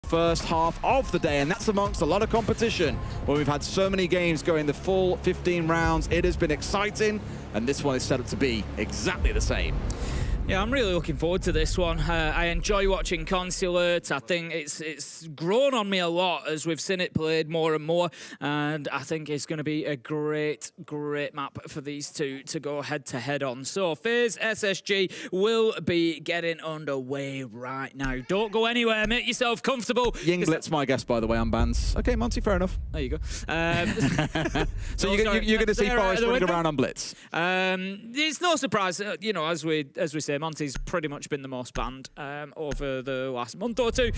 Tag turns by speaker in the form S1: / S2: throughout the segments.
S1: first half of the day, and that's amongst a lot of competition. Where we've had so many games going the full 15 rounds, it has been exciting, and this one is set up to be exactly the same.
S2: Yeah, I'm really looking forward to this one. I enjoy watching Consulate. I think it's grown on me a lot as we've seen it played more and more, and I think it's going to be a great map for these two to go head-to-head on. So FaZe SSG will be getting underway right now. Don't go anywhere. Make yourself comfortable.
S1: Ying Blitz, my guess, by the way, on bans. Okay, Monty, fair enough.
S2: There you go.
S1: So you're going to see Forest running around on Blitz?
S2: It's no surprise, you know, as we say, Monty's pretty much been the most banned over the last month or two.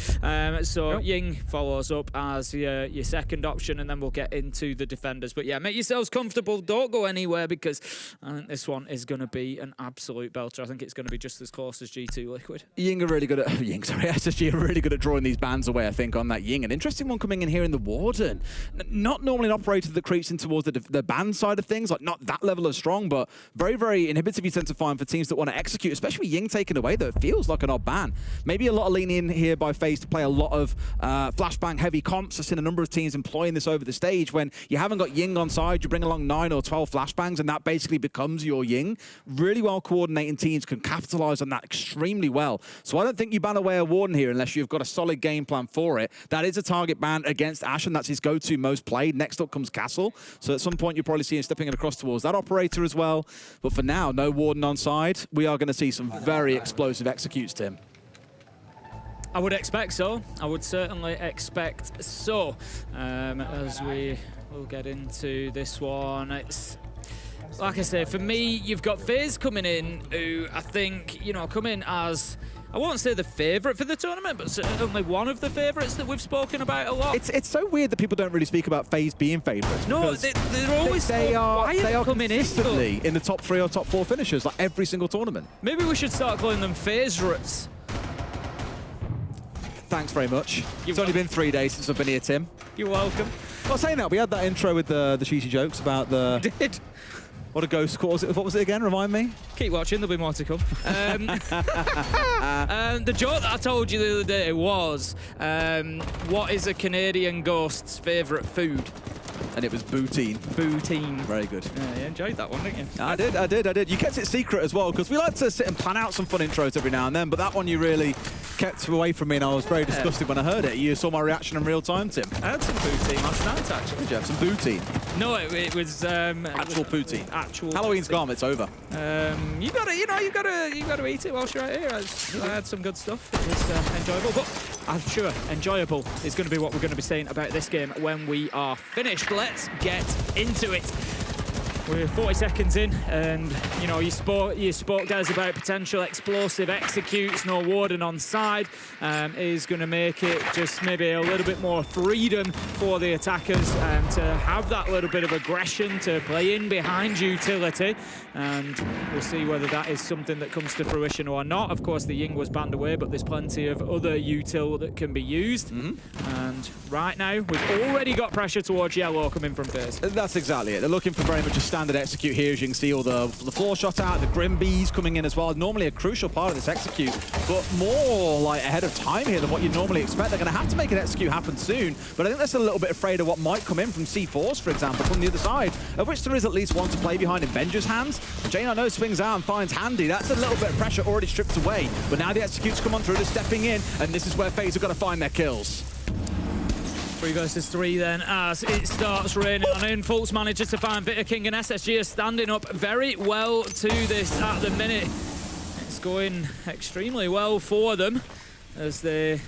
S2: So Ying follows up as your second option, and then we'll get into the defenders. But yeah, make yourselves comfortable. Don't go anywhere, because I think this one is going to be an absolute belter. I think it's going to be just as close as G2 Liquid.
S1: Ying are really good at SSG are really good at drawing these bans away, I think, on that Ying. An interesting one coming in here in the Warden. Not normally an operator that creeps in towards the ban side of things, like not that level of strong, but very inhibitive you tend to find for teams that want to execute, especially with Ying taken away, though. It feels like an odd ban. Maybe a lot of leaning in here by FaZe to play a lot of flashbang heavy comps. I've seen a number of teams employing this over the stage. When you haven't got Ying on side, you bring along 9 or 12 flashbangs, and that basically becomes your Ying. Really well coordinating teams can capitalize on that extremely well. So I don't think you ban away a Warden here unless you've got a solid game plan for it. That is a target ban against Ash, and that's his go-to most played. Next up comes Castle. So at some point you'll probably see him stepping it across towards that operator as well. But for now, no Warden on side. We are going to see some very explosive executes, Tim.
S2: I would expect so. I would certainly expect so. As we will get into this one, it's like I say, for me, you've got FaZe coming in, who I think, you know, come in as, I won't say the favourite for the tournament, but certainly one of the favourites that we've spoken about a lot.
S1: It's so weird that people don't really speak about FaZe being favourites.
S2: No, they're always
S1: they are
S2: coming
S1: consistently in the top 3 or top 4 finishers, like every single tournament.
S2: Maybe we should start calling them FaZe-rates.
S1: Thanks very much. It's only been 3 days since I've been here, Tim.
S2: You're welcome.
S1: Well, saying that, we had that intro with the cheesy jokes about the...
S2: We did.
S1: What a ghost. What was it again? Remind me.
S2: Keep watching, there'll be more to come. The joke that I told you the other day was, what is a Canadian ghost's favourite food?
S1: And it was Boutine.
S2: Boutine.
S1: Very good.
S2: Yeah, you enjoyed that one, didn't you?
S1: I did. You kept it secret as well, because we like to sit and plan out some fun intros every now and then, but that one you really kept away from me, and I was very disgusted when I heard it. You saw my reaction in real time, Tim.
S2: I had some poutine last night, actually.
S1: Did you have some Boutine?
S2: No, it was
S1: actual poutine.
S2: Actual.
S1: Halloween's gone. It's over.
S2: You gotta eat it whilst you're out here. I had some good stuff. It was enjoyable, but I'm sure enjoyable is going to be what we're going to be saying about this game when we are finished. Let's get into it. We're 40 seconds in, and you know, you spoke guys about potential explosive executes. No Warden on side is going to make it just maybe a little bit more freedom for the attackers to have that little bit of aggression to play in behind utility, and we'll see whether that is something that comes to fruition or not. Of course, the Ying was banned away, but there's plenty of other util that can be used. And right now, we've already got pressure towards Yellow coming from FaZe.
S1: That's exactly it. They're looking for very much a standard execute here. As you can see, all the floor shot out, the Grim Bees coming in as well. Normally a crucial part of this execute, but more like ahead of time here than what you'd normally expect. They're going to have to make an execute happen soon, but I think they're a little bit afraid of what might come in from C4s, for example, from the other side, of which there is at least one to play behind in Benja's hands. Jane, I know, swings out and finds Handy. That's a little bit of pressure already stripped away, but now the executes come on through, they're stepping in, and this is where FaZe have got to find their kills.
S2: 3 versus 3 then, as it starts raining on in. Fultz manages to find Bitter King, and SSG are standing up very well to this at the minute. It's going extremely well for them as they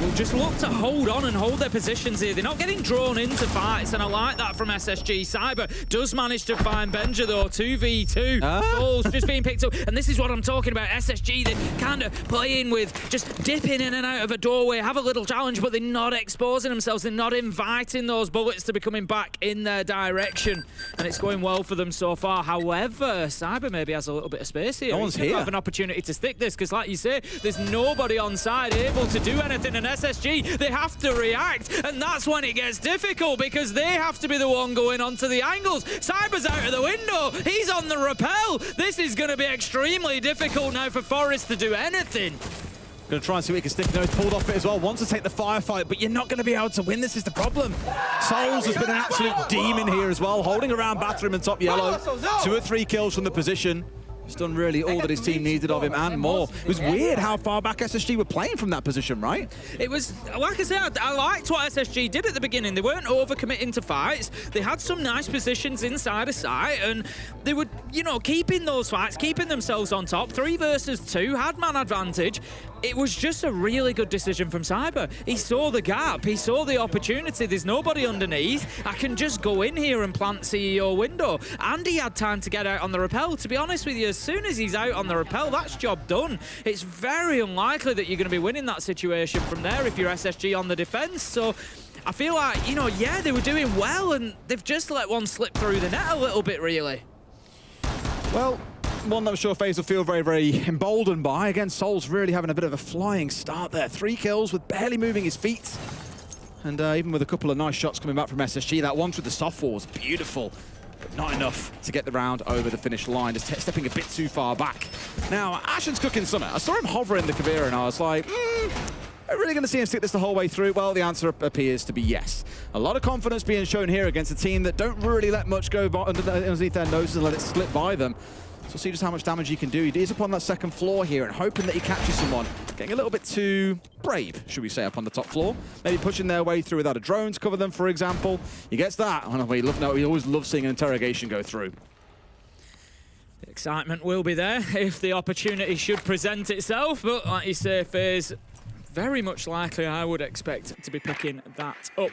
S2: will just look to hold on and hold their positions here. They're not getting drawn into fights, and I like that from SSG. Cyber does manage to find Benja though, 2v2. Balls just being picked up, and this is what I'm talking about. SSG, they're kind of playing with just dipping in and out of a doorway, have a little challenge, but they're not exposing themselves. They're not inviting those bullets to be coming back in their direction, and it's going well for them so far. However, Cyber maybe has a little bit of space here.
S1: No one's here.
S2: Have an opportunity to stick this, because like you say, there's nobody on side able to do anything, and SSG, they have to react, and that's when it gets difficult, because they have to be the one going onto the angles. Cyber's out of the window, he's on the rappel. This is going to be extremely difficult now for Forest to do anything.
S1: Going to try and see what he can stick. No, he's pulled off it as well. Wants to take the firefight, but you're not going to be able to win. This is the problem. Souls has been an absolute demon here as well, holding around Bathroom and top yellow. 2 or 3 kills from the position. He's done really all that his team needed of him and more. It was weird how far back SSG were playing from that position, right?
S2: It was, like I said, I liked what SSG did at the beginning. They weren't overcommitting to fights. They had some nice positions inside of sight, and they were, you know, keeping those fights, keeping themselves on top. 3 versus 2, had man advantage. It was just a really good decision from Cyber. He saw the gap, he saw the opportunity. There's nobody underneath. I can just go in here and plant CEO window. And he had time to get out on the rappel. To be honest with you, as soon as he's out on the rappel, that's job done. It's very unlikely that you're going to be winning that situation from there if you're SSG on the defense. So I feel like, you know, yeah, they were doing well, and they've just let one slip through the net a little bit, really.
S1: Well, one that I'm sure FaZe will feel very, very emboldened by. Again, Sol's really having a bit of a flying start there. 3 kills with barely moving his feet. And even with a couple of nice shots coming back from SSG, that one through the soft wall was beautiful, but not enough to get the round over the finish line. Just stepping a bit too far back. Now, Ashen's cooking something. I saw him hovering the Kavira, and I was like, are we really going to see him stick this the whole way through? Well, the answer appears to be yes. A lot of confidence being shown here against a team that don't really let much go underneath their noses and let it slip by them. So see just how much damage he can do. He is up on that second floor here and hoping that he catches someone. Getting a little bit too brave, should we say, up on the top floor. Maybe pushing their way through without a drone to cover them, for example. He gets that. Oh, no, we always love seeing an interrogation go through.
S2: The excitement will be there if the opportunity should present itself. But like you say, FaZe, very much likely I would expect to be picking that up.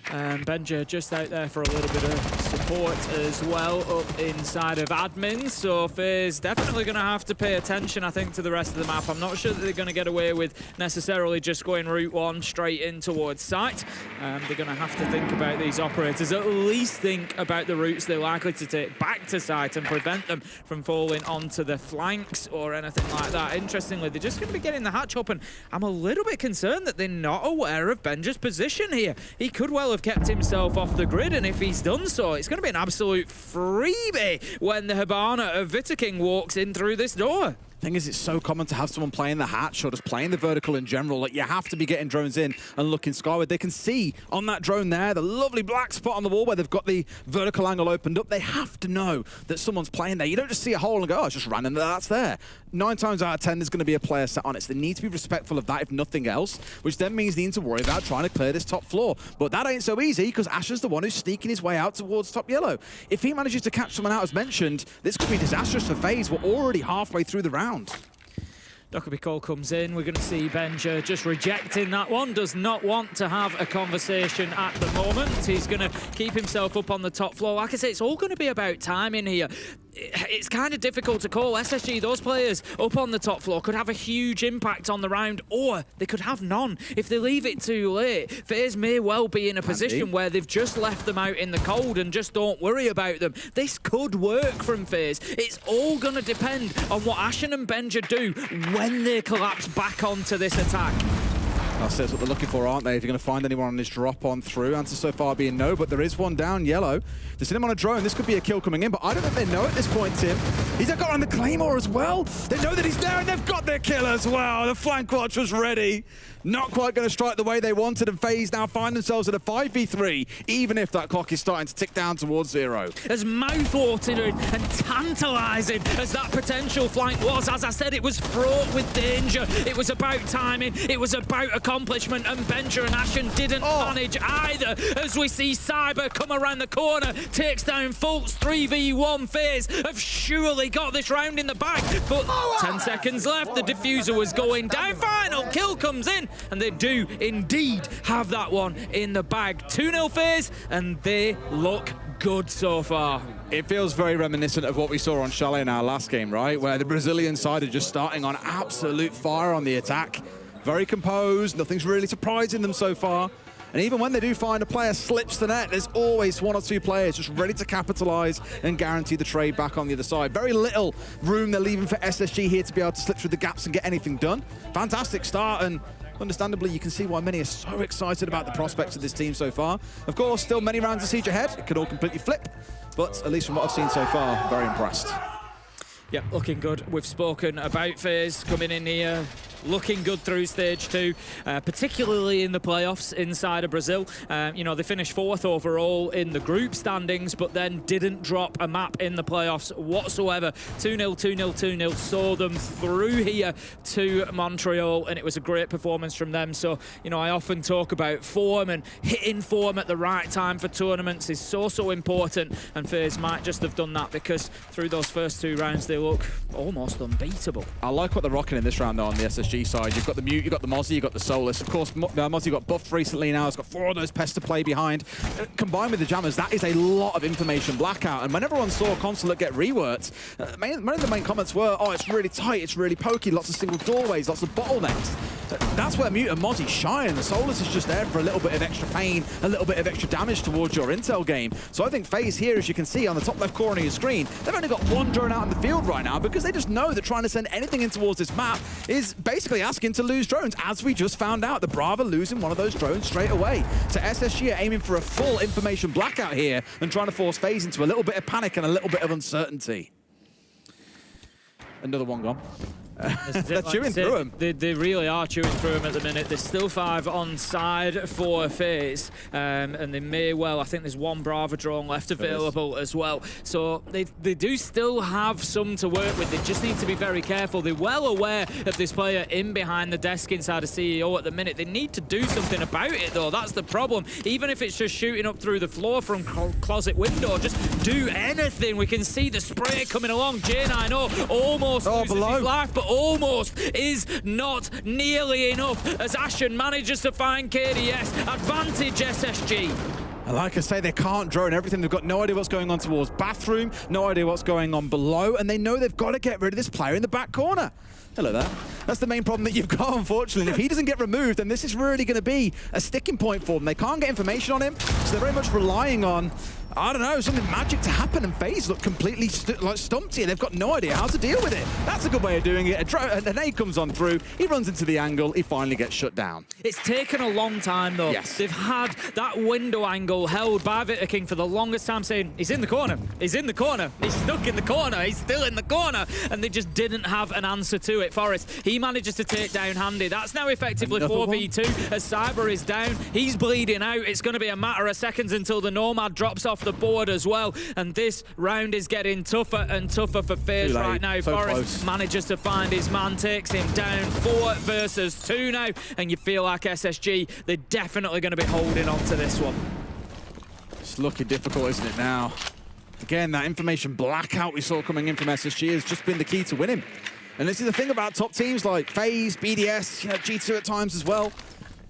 S2: Benja just out there for a little bit of support as well up inside of admin. So FaZe definitely going to have to pay attention, I think, to the rest of the map. I'm not sure that they're going to get away with necessarily just going route 1 straight in towards site. They're going to have to think about these operators, at least think about the routes they're likely to take back to site and prevent them from falling onto the flanks or anything like that. Interestingly, they're just going to be getting the hatch open. I'm a little bit concerned that they're not aware of Benja's position here. He could well have kept himself off the grid, and if he's done so, it's going to be an absolute freebie when the Hibana of Vitaking walks in through this door.
S1: Thing is, it's so common to have someone playing the hatch or just playing the vertical in general. Like, you have to be getting drones in and looking skyward. They can see on that drone there the lovely black spot on the wall where they've got the vertical angle opened up. They have to know that someone's playing there. You don't just see a hole and go, oh, it's just random, that's there. 9 times out of 10, there's going to be a player sat on it. So they need to be respectful of that, if nothing else, which then means they need to worry about trying to clear this top floor. But that ain't so easy, because Asher's the one who's sneaking his way out towards top yellow. If he manages to catch someone out, as mentioned, this could be disastrous for FaZe. We're already halfway through the round.
S2: Dockerby call comes in. We're going to see Benja just rejecting that one. Does not want to have a conversation at the moment. He's going to keep himself up on the top floor. Like I say, it's all going to be about timing here. It's kind of difficult to call. SSG, those players up on the top floor could have a huge impact on the round, or they could have none. If they leave it too late, FaZe may well be in a position where they've just left them out in the cold and just don't worry about them. This could work from FaZe. It's all going to depend on what Ashen and Benja do when they collapse back onto this attack.
S1: That's what they're looking for, aren't they? If you're going to find anyone on this drop on through. Answer so far being no, but there is one down yellow. They've seen him on a drone. This could be a kill coming in, but I don't think they know at this point, Tim. He's got on the Claymore as well. They know that he's there, and they've got their kill as well. The flank watch was ready. Not quite going to strike the way they wanted, and FaZe now find themselves at a 5v3, even if that clock is starting to tick down towards 0.
S2: As mouth-watering and tantalising as that potential flank was, as I said, it was fraught with danger. It was about timing. It was about accomplishment, and Benja and Ashen didn't manage either. As we see Cyber come around the corner, takes down Fultz. 3v1. FaZe have surely got this round in the bag, but 10 seconds left. The diffuser was going down. Final kill comes in, and they do indeed have that one in the bag. 2-0 FaZe, and they look good so far.
S1: It feels very reminiscent of what we saw on Chalet in our last game, right? Where the Brazilian side are just starting on absolute fire on the attack. Very composed, nothing's really surprising them so far. And even when they do find a player slips the net, there's always 1 or 2 players just ready to capitalize and guarantee the trade back on the other side. Very little room they're leaving for SSG here to be able to slip through the gaps and get anything done. Fantastic start, and understandably, you can see why many are so excited about the prospects of this team so far. Of course, still many rounds of siege ahead. It could all completely flip, but at least from what I've seen so far, very impressed.
S2: Yeah, looking good. We've spoken about FaZe coming in here. looking good through stage 2, particularly in the playoffs inside of Brazil. You know, they finished 4th overall in the group standings, but then didn't drop a map in the playoffs whatsoever. 2-0, 2-0, 2-0, saw them through here to Montreal, and it was a great performance from them. So, you know, I often talk about form, and hitting form at the right time for tournaments is so important, and FaZe might just have done that, because through those first 2 rounds they look almost unbeatable.
S1: I like what they're rocking in this round though on the SSG side. You've got the Mute, you've got the Mozzie, you've got the Solus. Of course, Mozzie got buffed recently now. It's got 4 of those pests to play behind. Combined with the Jammers, that is a lot of information blackout. And when everyone saw Consulate get reworked, many of the main comments were, oh, it's really tight, it's really pokey, lots of single doorways, lots of bottlenecks. That's where Mute and Mozzie shine. The Solus is just there for a little bit of extra pain, a little bit of extra damage towards your intel game. So I think FaZe here, as you can see on the top left corner of your screen, they've only got 1 drone out in the field right now, because they just know that trying to send anything in towards this map is basically asking to lose drones, as we just found out. The Brava losing one of those drones straight away. So SSG are aiming for a full information blackout here and trying to force FaZe into a little bit of panic and a little bit of uncertainty. Another one gone. They're chewing through him.
S2: They really are chewing through him at the minute. There's still 5 on side for FaZe, and they may well, I think there's 1 Brava drone left available as well. So they do still have some to work with. They just need to be very careful. They're well aware of this player in behind the desk inside of CEO at the minute. They need to do something about it though. That's the problem. Even if it's just shooting up through the floor from closet window, just do anything. We can see the spray coming along. J9O almost loses his life, but almost is not nearly enough as Ashen manages to find KDS. Advantage SSG.
S1: Like I say, they can't drone everything. They've got no idea what's going on towards bathroom, no idea what's going on below, and they know they've got to get rid of this player in the back corner. Hello there. That's the main problem that you've got, unfortunately. If he doesn't get removed, then this is really going to be a sticking point for them. They can't get information on him, so they're very much relying on, I don't know, something magic to happen, and FaZe look completely stumped here. They've got no idea how to deal with it. That's a good way of doing it. An A comes on through, he runs into the angle, he finally gets shut down.
S2: It's taken a long time though.
S1: Yes.
S2: They've had that window angle held by Vitter King for the longest time, saying, he's in the corner, he's in the corner, he's stuck in the corner, he's still in the corner, and they just didn't have an answer to it. Forest, he manages to take down Handy. That's now effectively 4v2 as Cyber is down. He's bleeding out. It's going to be a matter of seconds until the Nomad drops off the board as well. And this round is getting tougher and tougher for FaZe right now.
S1: So
S2: Forest manages to find his man, takes him down. 4 versus 2 now. And you feel like SSG, they're definitely going to be holding on to this one.
S1: It's looking difficult, isn't it now? Again, that information blackout we saw coming in from SSG has just been the key to winning. And this is the thing about top teams like FaZe, BDS, G2 at times as well.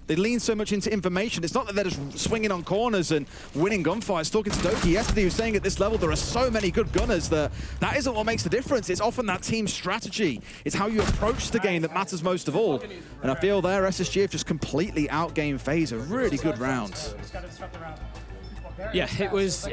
S1: They lean so much into information. It's not that they're just swinging on corners and winning gunfights. Talking to Doki yesterday, he was saying at this level there are so many good gunners that isn't what makes the difference. It's often that team strategy. It's how you approach the game that matters most of all. And I feel there SSG have just completely outgamed FaZe. A really good round.
S2: Yeah, it was.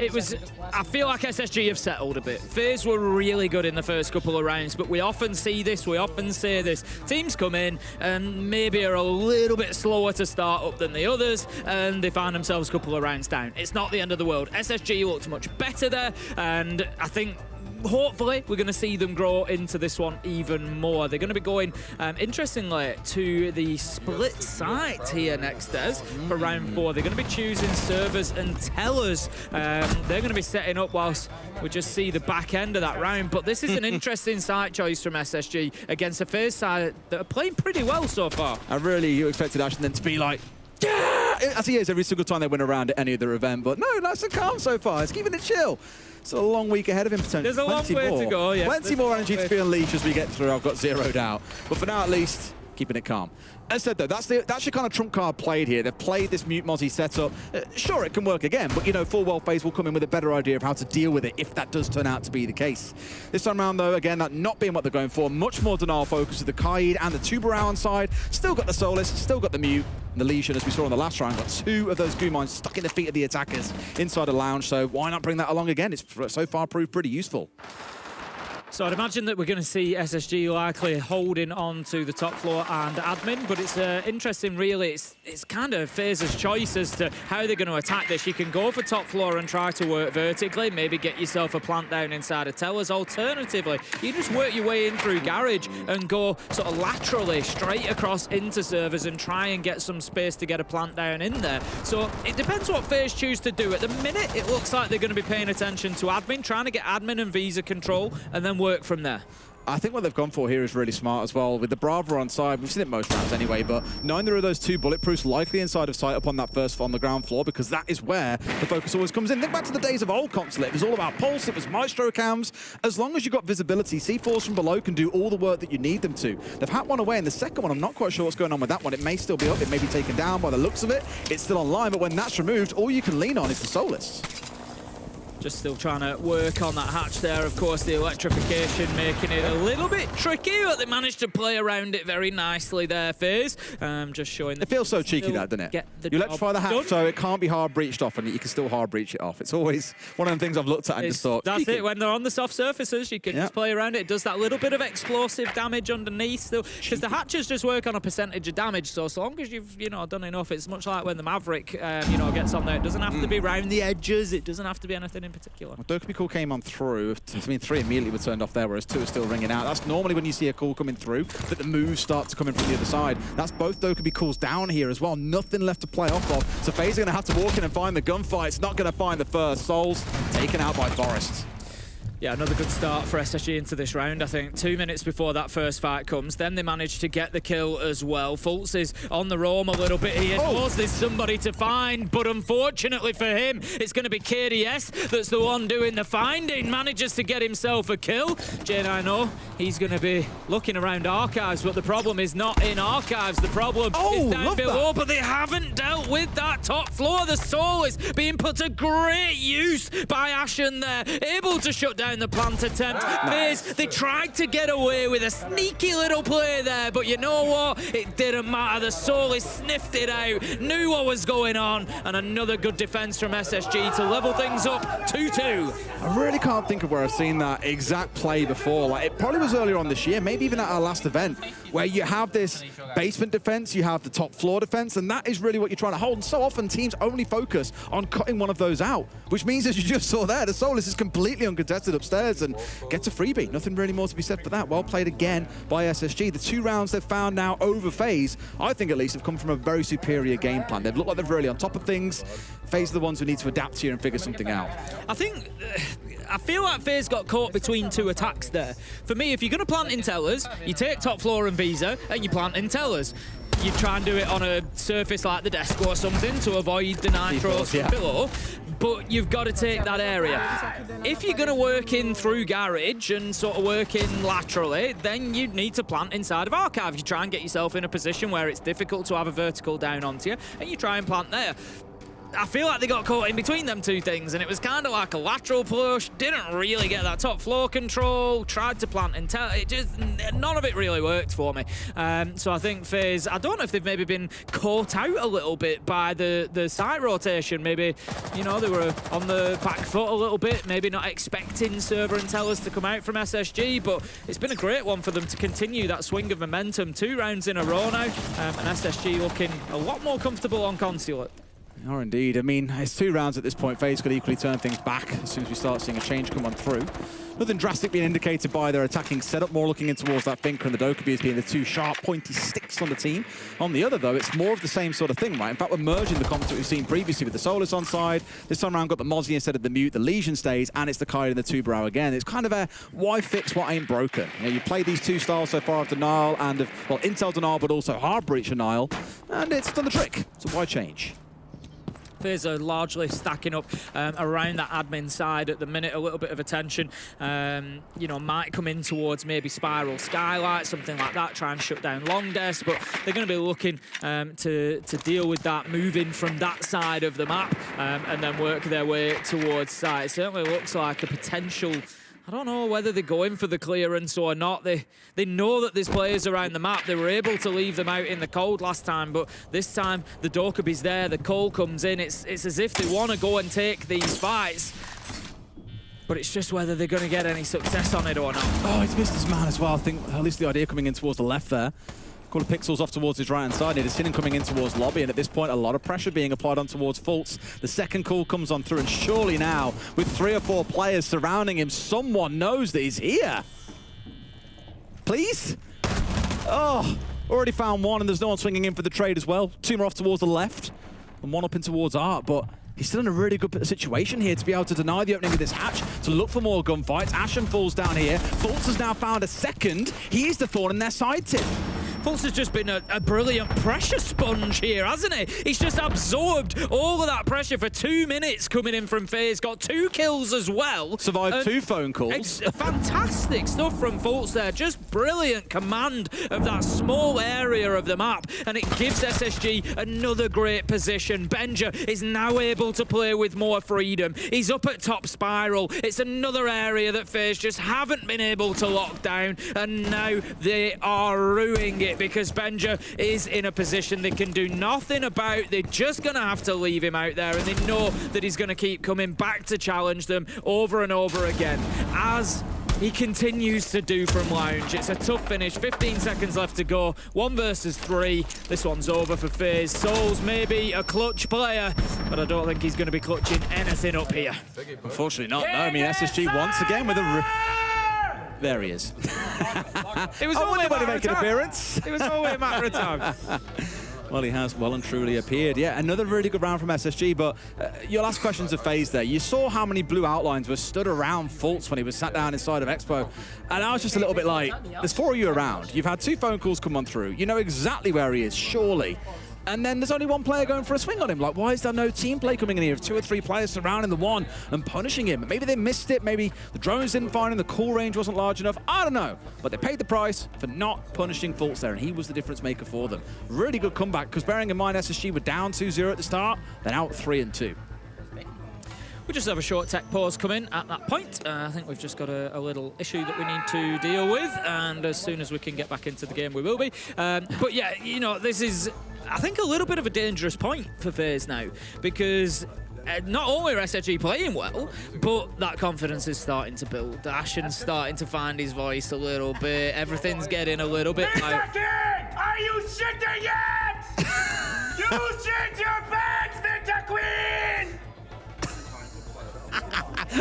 S2: I feel like SSG have settled a bit. FaZe were really good in the first couple of rounds, but we often see this, we often say this. Teams come in and maybe are a little bit slower to start up than the others, and they find themselves a couple of rounds down. It's not the end of the world. SSG looked much better there, and I think hopefully we're going to see them grow into this one even more. They're going to be going, interestingly, to the split site here next, Des, for round 4. They're going to be choosing servers and tellers. They're going to be setting up whilst we just see the back end of that round. But this is an interesting site choice from SSG against a FaZe side that are playing pretty well so far.
S1: I really expected Ashen then to be like, yeah, as he is every single time they win around at any other event. But no, nice and calm so far. It's keeping it chill. It's a long week ahead of him potentially.
S2: There's a long way to go, yeah.
S1: Plenty more energy to be unleashed as we get through, I've got zero doubt. But for now, at least, keeping it calm. As I said, though, that's your kind of trump card played here. They've played this Mute Mozzie setup. Sure, it can work again, but, you know, full well FaZe will come in with a better idea of how to deal with it if that does turn out to be the case. This time around, though, again, that not being what they're going for. Much more denial focus with the Kaid and the Tubarão on side. Still got the Solus, still got the Mute. And the Legion, as we saw in the last round, got 2 of those goo mines stuck in the feet of the attackers inside the lounge. So why not bring that along again? It's so far proved pretty useful.
S2: So I'd imagine that we're going to see SSG likely holding on to the top floor and admin, but it's interesting really. It's kind of FaZe's choice as to how they're going to attack this. You can go for top floor and try to work vertically, maybe get yourself a plant down inside of towers. Alternatively, you just work your way in through garage and go sort of laterally straight across into servers and try and get some space to get a plant down in there. So it depends what FaZe choose to do. At the minute, it looks like they're going to be paying attention to admin, trying to get admin and Visa control, and then work from there.
S1: I think what they've gone for here is really smart as well. With the Brava on side, we've seen it most rounds anyway, but knowing there are those two bulletproofs likely inside of sight up on that first on the ground floor, because that is where the focus always comes in. Think back to the days of old console. It was all about pulse, it was maestro cams. As long as you've got visibility, C4s from below can do all the work that you need them to. They've had one away, and the second one, I'm not quite sure what's going on with that one. It may still be up, it may be taken down by the looks of it. It's still online, but when that's removed, all you can lean on is the Solus.
S2: Just still trying to work on that hatch there. Of course, the electrification making it a little bit tricky, but they managed to play around it very nicely there, FaZe. Just showing
S1: it feels so cheeky, that, doesn't it? You electrify the hatch, so it can't be hard breached off, and you can still hard breach it off. It's always one of the things I've looked at and just thought,
S2: that's
S1: cheeky.
S2: it. When they're on the soft surfaces, you can just play around it. It does that little bit of explosive damage underneath still, because the hatches just work on a percentage of damage. So as long as you've done enough, it's much like when the Maverick gets on there. It doesn't have to be round the edges. It doesn't have to be anything in particular.
S1: Call came on through. I mean, 3 immediately were turned off there, whereas 2 are still ringing out. That's normally when you see a call coming through, that the moves start to come in from the other side. That's both Dokkaebi calls down here as well. Nothing left to play off of. So FaZe are going to have to walk in and find the gunfight. It's not going to find the first. Souls taken out by Forest.
S2: Yeah, another good start for SSG into this round, I think. 2 minutes before that first fight comes, then they managed to get the kill as well. Fultz is on the roam a little bit. He knows there's somebody to find, but unfortunately for him, it's going to be KDS that's the one doing the finding. Manages to get himself a kill. J9O, he's going to be looking around archives, but the problem is not in archives. The problem is down below, but they haven't dealt with that top floor. The soul is being put to great use by Ashen there, able to shut down the plant attempt. FaZe, they tried to get away with a sneaky little play there, but you know what? It didn't matter. The Solis sniffed it out, knew what was going on, and another good defense from SSG to level things up 2-2.
S1: I really can't think of where I've seen that exact play before. Like, it probably was earlier on this year, maybe even at our last event, where you have this basement defense, you have the top floor defense, and that is really what you're trying to hold. And so often teams only focus on cutting one of those out, which means, as you just saw there, the Solus is completely uncontested upstairs and gets a freebie. Nothing really more to be said for that. Well played again by SSG. The 2 rounds they've found now over FaZe, I think at least, have come from a very superior game plan. They've looked like they're really on top of things. FaZe are the ones who need to adapt here and figure something out.
S2: I feel like FaZe got caught between 2 attacks there. For me, if you're going to plant in tellers, you take top floor and Visa and you plant in tellers. You try and do it on a surface like the desk or something to avoid the nitros from below, but you've got to take that area. If you're going to work in through garage and sort of work in laterally, then you need to plant inside of archive. You try and get yourself in a position where it's difficult to have a vertical down onto you, and you try and plant there. I feel like they got caught in between them 2 things, and it was kind of like a lateral push, didn't really get that top floor control, tried to plant and it just, none of it really worked for me. So I think FaZe, I don't know if they've maybe been caught out a little bit by the site rotation. Maybe, they were on the back foot a little bit, maybe not expecting server and tellers to come out from SSG, but it's been a great one for them to continue that swing of momentum. 2 rounds in a row now, and SSG looking a lot more comfortable on Consulate.
S1: They are indeed. I mean, it's 2 rounds at this point. FaZe could equally turn things back as soon as we start seeing a change come on through. Nothing drastic being indicated by their attacking setup, more looking in towards that Finker and the Dokkaebi as being the 2 sharp, pointy sticks on the team. On the other, though, it's more of the same sort of thing, right? In fact, we're merging the comps that we've seen previously with the Solus on side. This time around, got the Mozzie instead of the Mute, the Legion stays, and it's the Kaid and the 2 Brow again. It's kind of a why fix what ain't broken. You played these 2 styles so far of denial and of, well, intel denial, but also hard breach denial, and it's done the trick. So why change?
S2: FaZe are largely stacking up around that admin side at the minute. A little bit of attention, might come in towards maybe Spiral Skylight, something like that, try and shut down Long Desk, but they're going to be looking to deal with that, moving from that side of the map and then work their way towards site. It certainly looks like a potential. I don't know whether they're going for the clearance or not. They know that there's players around the map. They were able to leave them out in the cold last time, but this time the Dokkaebi's there, the call comes in. It's as if they want to go and take these fights. But but it's just whether they're going to get any success on it or not.
S1: Oh, he's missed his man as well. I think at least the idea coming in towards the left there. Couple of pixels off towards his right-hand side. It is sitting coming in towards lobby, and at this point, a lot of pressure being applied on towards Fultz. The second call comes on through, and surely now, with 3 or 4 players surrounding him, someone knows that he's here. Please? Oh, already found one, and there's no one swinging in for the trade as well. 2 more off towards the left, and 1 up in towards Art, but he's still in a really good situation here to be able to deny the opening of this hatch, to look for more gunfights. Ashen falls down here. Fultz has now found a second. He is the thorn in their side, Tim.
S2: Fultz has just been a brilliant pressure sponge here, hasn't he? He's just absorbed all of that pressure for 2 minutes coming in from FaZe. Got 2 kills as well.
S1: Survived 2 phone calls.
S2: Fantastic stuff from Fultz there. Just brilliant command of that small area of the map. And it gives SSG another great position. Benja is now able to play with more freedom. He's up at top spiral. It's another area that FaZe just haven't been able to lock down. And now they are ruining it, because Benja is in a position they can do nothing about. They're just going to have to leave him out there, and they know that he's going to keep coming back to challenge them over and over again, as he continues to do from Lounge. It's a tough finish. 15 seconds left to go. 1 versus 3. This one's over for FaZe. Souls may be a clutch player, but I don't think he's going to be clutching anything up here.
S1: Unfortunately not. No, I mean, SSG once again with a... There he is.
S2: It was
S1: only
S2: when
S1: he make an appearance.
S2: It was only a matter of time.
S1: Well, he has well and truly appeared. Yeah, another really good round from SSG, but your last questions of FaZe there. You saw how many blue outlines were stood around Fultz when he was sat down inside of Expo, and I was just a little bit like, there's 4 of you around. You've had 2 phone calls come on through. You know exactly where he is, surely. And then there's only 1 player going for a swing on him. Like, why is there no team play coming in here? If 2 or 3 players surrounding the one and punishing him. Maybe they missed it. Maybe the drones didn't find him. The call range wasn't large enough. I don't know. But they paid the price for not punishing Fultz there, and he was the difference maker for them. Really good comeback, because bearing in mind SSG were down 2-0 at the start, then out 3-2.
S2: We'll just have a short tech pause come in at that point. I think we've just got a little issue that we need to deal with, and as soon as we can get back into the game, we will be. But yeah, you know, this is, I think, a little bit of a dangerous point for FaZe now, because not only are SSG playing well, but that confidence is starting to build. Ashen's starting to find his voice a little bit. Everything's getting a little bit like...
S3: Are you shitting yet? You shit your pants, Victor Queen!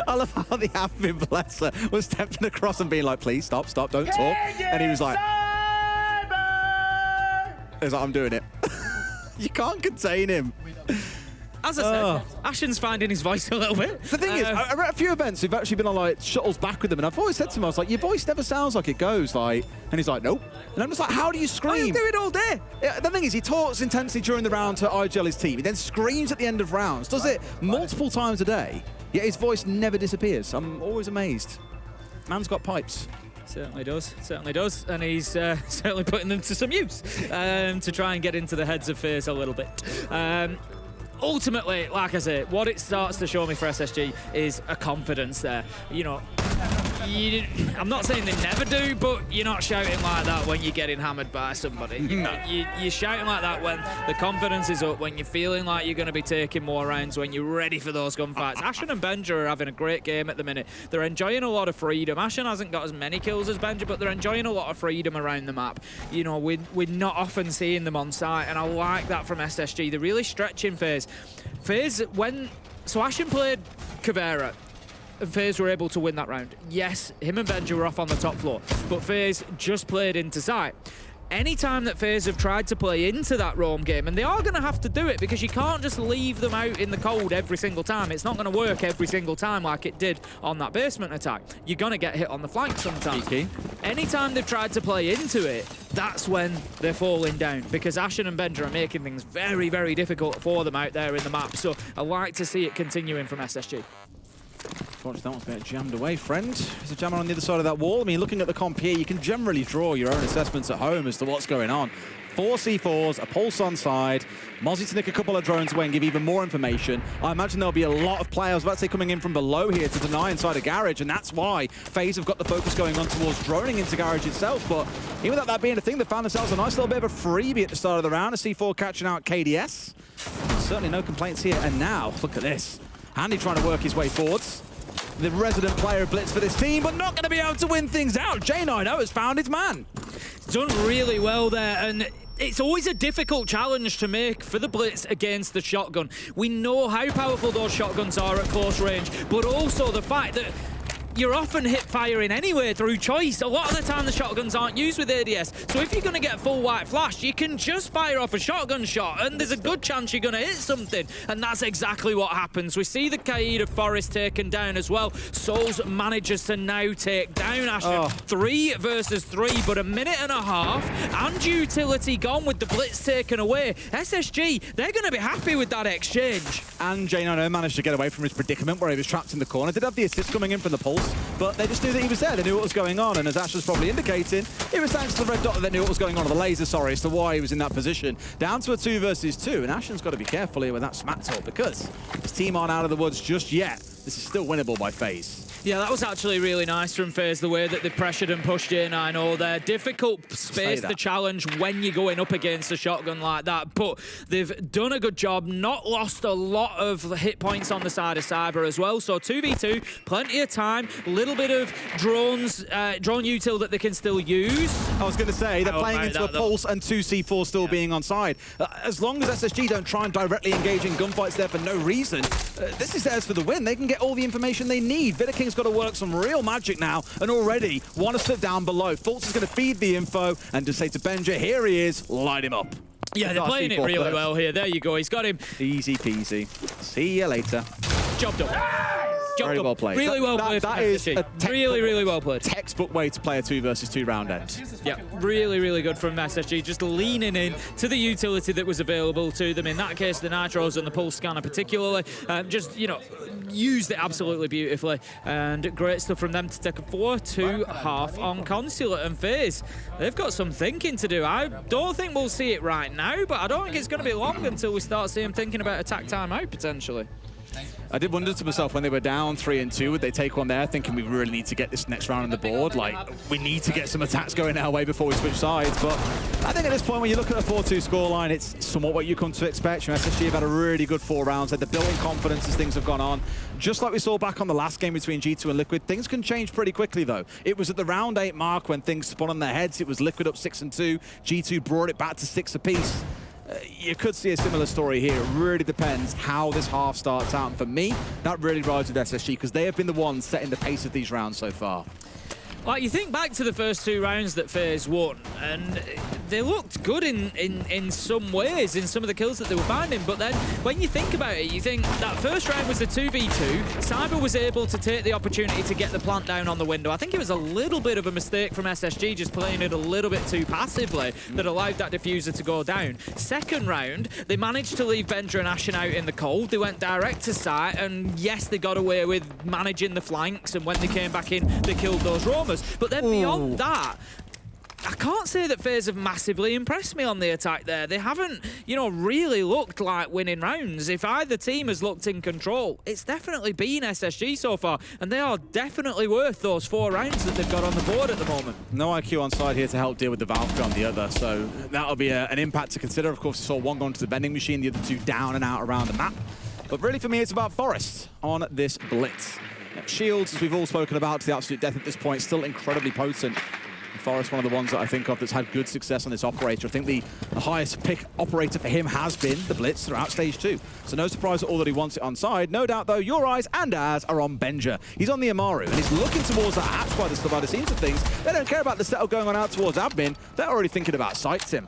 S1: I love how the admin, bless her, was stepping across and being like, please, stop, don't talk. And he was like... He's like, I'm doing it. You can't contain him.
S2: As I said, Ashen's finding his voice a little bit.
S1: The thing is, I'm at a few events who've actually been on like shuttles back with them, and I've always said to him, I was like, your voice never sounds like it goes, like, and he's like, nope. And I'm just like, how do you scream?
S2: Oh, you do it all day.
S1: Yeah, the thing is, he talks intensely during the round to IGL his team. He then screams at the end of rounds, does it multiple times a day, yet his voice never disappears. I'm always amazed. Man's got pipes.
S2: Certainly does, and he's certainly putting them to some use to try and get into the heads of FaZe a little bit. Ultimately, like I say, what it starts to show me for SSG is a confidence there. You know, I'm not saying they never do, but you're not shouting like that when you're getting hammered by somebody. You're shouting like that when the confidence is up, when you're feeling like you're going to be taking more rounds, when you're ready for those gunfights. Ashen and Benja are having a great game at the minute. They're enjoying a lot of freedom. Ashen hasn't got as many kills as Benja, but they're enjoying a lot of freedom around the map. You know, we're not often seeing them on site, and I like that from SSG. They're really stretching FaZe. So Ashen played Caveira, and FaZe were able to win that round. Yes, him and Benja were off on the top floor, but FaZe just played into sight. Anytime that FaZe have tried to play into that roam game, and they are going to have to do it, because you can't just leave them out in the cold every single time. It's not going to work every single time like it did on that basement attack. You're going to get hit on the flank sometimes. Anytime they've tried to play into it, that's when they're falling down, because Ashen and Benja are making things very, very difficult for them out there in the map. So I like to see it continuing from SSG.
S1: Unfortunately, that one's been jammed away, friend. There's a jammer on the other side of that wall. I mean, looking at the comp here, you can generally draw your own assessments at home as to what's going on. 4 C4s, a pulse on side, Mozzie to nick a couple of drones away and give even more information. I imagine there'll be a lot of players, let's say, coming in from below here to deny inside a garage, and that's why FaZe have got the focus going on towards droning into garage itself. But even without that being a thing, they found themselves a nice little bit of a freebie at the start of the round. A C4 catching out KDS. Certainly no complaints here. And now, look at this. Handy trying to work his way forwards. the resident player of Blitz for this team, but not going to be able to win things out. J9O has found his man.
S2: Done really well there, and it's always a difficult challenge to make for the Blitz against the shotgun. We know how powerful those shotguns are at close range, but also the fact that you're often hip firing anyway through choice. A lot of the time the shotguns aren't used with ADS. So if you're going to get full white flash, you can just fire off a shotgun shot and there's a good chance you're going to hit something. And that's exactly what happens. We see the Kaid of Forest taken down as well. Souls manages to now take down Ashen. 3 versus 3, but a minute and a half and utility gone with the Blitz taken away. SSG, they're going to be happy with that exchange.
S1: And J9O managed to get away from his predicament where he was trapped in the corner. Did have the assist coming in from the Pulse, but they just knew that he was there. They knew what was going on, and as Ash was probably indicating, it was thanks to the red dot that they knew what was going on, or the laser, sorry, as to why he was in that position. Down to a 2 versus 2, and Ashen's got to be careful here with that smack talk, because his team aren't out of the woods just yet. This is still winnable by FaZe.
S2: Yeah, that was actually really nice from FaZe, the way that they pressured and pushed J9O there. Difficult space to challenge when you're going up against a shotgun like that, but they've done a good job, not lost a lot of hit points on the side of Cyber as well. So 2v2, plenty of time, little bit of drones, drone util that they can still use.
S1: I was going to say, they're playing into a Pulse and 2C4 still being on side. As long as SSG don't try and directly engage in gunfights there for no reason, this is theirs for the win. They can get all the information they need. Vidaking's got to work some real magic now, and already want to slip down below. Fultz is going to feed the info and just say to Benja, here he is, light him up.
S2: Yeah, they're playing it really well here. There you go, he's got him.
S1: Easy peasy. See you later.
S2: Job done.
S1: Very well played.
S2: Really well played.
S1: That is a
S2: really well played.
S1: Textbook way to play a 2 versus 2 round end.
S2: Yeah, really good from SSG. Just leaning in to the utility that was available to them. In that case, the Nitros and the Pulse Scanner particularly. Just, you know, used it absolutely beautifully. And great stuff from them to take a 4-2 half on Consulate and FaZe. They've got some thinking to do. I don't think we'll see it right now, but I don't think it's going to be long until we start seeing them thinking about attack timeout potentially.
S1: I did wonder to myself when they were down 3-2, would they take one there, thinking we really need to get this next round on the board? Like, we need to get some attacks going our way before we switch sides. But I think at this point, when you look at a 4-2 scoreline, it's somewhat what you come to expect. SSG have had a really good 4 rounds. Had the building confidence as things have gone on. Just like we saw back on the last game between G2 and Liquid, things can change pretty quickly, though. It was at the round 8 mark when things spun on their heads. It was Liquid up 6-2. G2 brought it back to 6 apiece. You could see a similar story here. It really depends how this half starts out. And for me, that really rides with SSG because they have been the ones setting the pace of these rounds so far.
S2: Like, you think back to the first 2 rounds that FaZe won, and they looked good in some ways, in some of the kills that they were finding, but then when you think about it, you think that first round was a 2v2. Cyber was able to take the opportunity to get the plant down on the window. I think it was a little bit of a mistake from SSG just playing it a little bit too passively that allowed that diffuser to go down. Second round, they managed to leave Benja and Ashen out in the cold. They went direct to site, and yes, they got away with managing the flanks, and when they came back in, they killed those roamers. But then beyond that, I can't say that FaZe have massively impressed me on the attack there. They haven't, you know, really looked like winning rounds. If either team has looked in control, it's definitely been SSG so far, and they are definitely worth those 4 rounds that they've got on the board at the moment.
S1: No IQ on side here to help deal with the Valkyrie on the other, so that'll be an impact to consider. Of course, we saw one going to the vending machine, the other 2 down and out around the map. But really, for me, it's about Forest on this blitz. Shields, as we've all spoken about, to the absolute death at this point, still incredibly potent. Forest, one of the ones that I think of that's had good success on this operator. I think the highest pick operator for him has been the Blitz throughout Stage 2. So no surprise at all that he wants it on side. No doubt, though, your eyes and ours are on Benja. He's on the Amaru, and he's looking towards that hatch by the scenes of things. They don't care about the setup going on out towards admin. They're already thinking about sights him.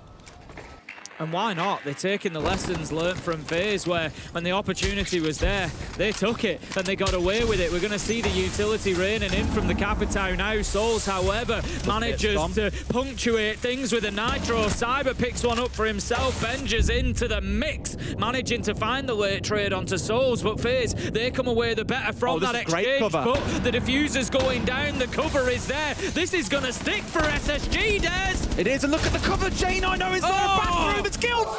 S2: And why not? They're taking the lessons learned from FaZe, where when the opportunity was there, they took it and they got away with it. We're going to see the utility raining in from the Capitão now. Souls, however, manages to punctuate things with a Nitro. Cyber picks one up for himself. Benja's into the mix, managing to find the late trade onto Souls. But FaZe, they come away the better from that exchange. But the diffuser's going down. The cover is there. This is going to stick for SSG, Des.
S1: It is, and look at the cover. J9O is there. Back through. It's killed 4!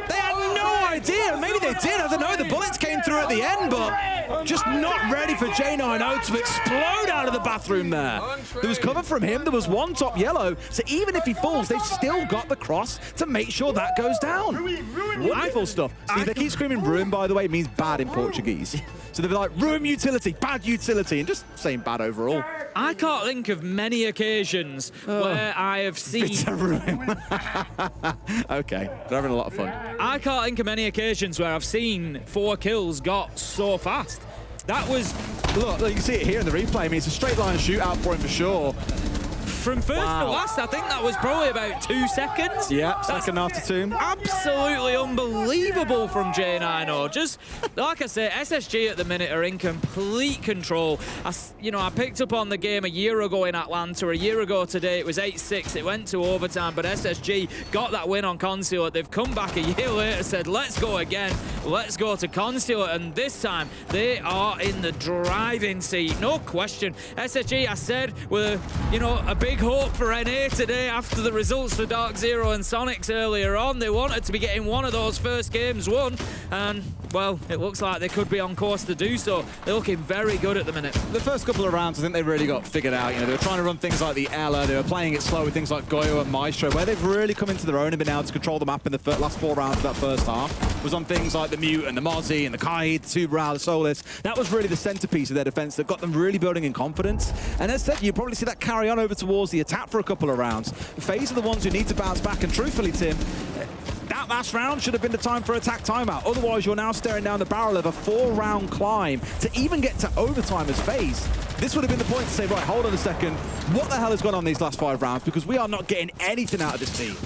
S1: They had no idea. Maybe they did. I don't know. The bullets came through at the end, but just not ready for J90 to explode out of the bathroom there. There was cover from him. There was one top yellow. So even if he falls, they've still got the cross to make sure that goes down. Wonderful stuff. See, they keep screaming ruin, by the way, it means bad in Portuguese. So they're like, ruin utility, bad utility, and just saying bad overall.
S2: I can't think of many occasions where I have seen...
S1: It's a ruin. Okay, they're having a lot of fun.
S2: I can't think of many occasions where I've seen 4 kills got so fast. That was...
S1: Look, you can see it here in the replay. I mean, it's a straight line shootout for him for sure.
S2: From first to last, I think that was probably about 2 seconds.
S1: Yeah, second after 2.
S2: Absolutely unbelievable from J90. Just, like I say, SSG at the minute are in complete control. I picked up on the game a year ago in Atlanta. A year ago today, it was 8-6. It went to overtime, but SSG got that win on Consulate. They've come back a year later, said, let's go again. Let's go to Consulate. And this time, they are in the driving seat. No question. SSG, I said, were, a big hope for NA today after the results for Dark Zero and Sonics earlier on. They wanted to be getting one of those first games won, and well, it looks like they could be on course to do so. They're looking very good at the minute. The
S1: first couple of rounds, I think they really got figured out. They were trying to run things like the Ella, they were playing it slow with things like Goyo and Maestro, where they've really come into their own and been able to control the map in the last 4 rounds of that first half. Was on things like the Mute and the Mozzie and the Kaid, the Tuberal, the Solis. That was really the centerpiece of their defense that got them really building in confidence. And as said, you probably see that carry on over towards the attack for a couple of rounds. FaZe are the ones who need to bounce back, and truthfully, Tim, that last round should have been the time for attack timeout. Otherwise, you're now staring down the barrel of a 4-round climb to even get to overtime as FaZe. This would have been the point to say, right, hold on a second, what the hell has gone on these last 5 rounds? Because we are not getting anything out of this team.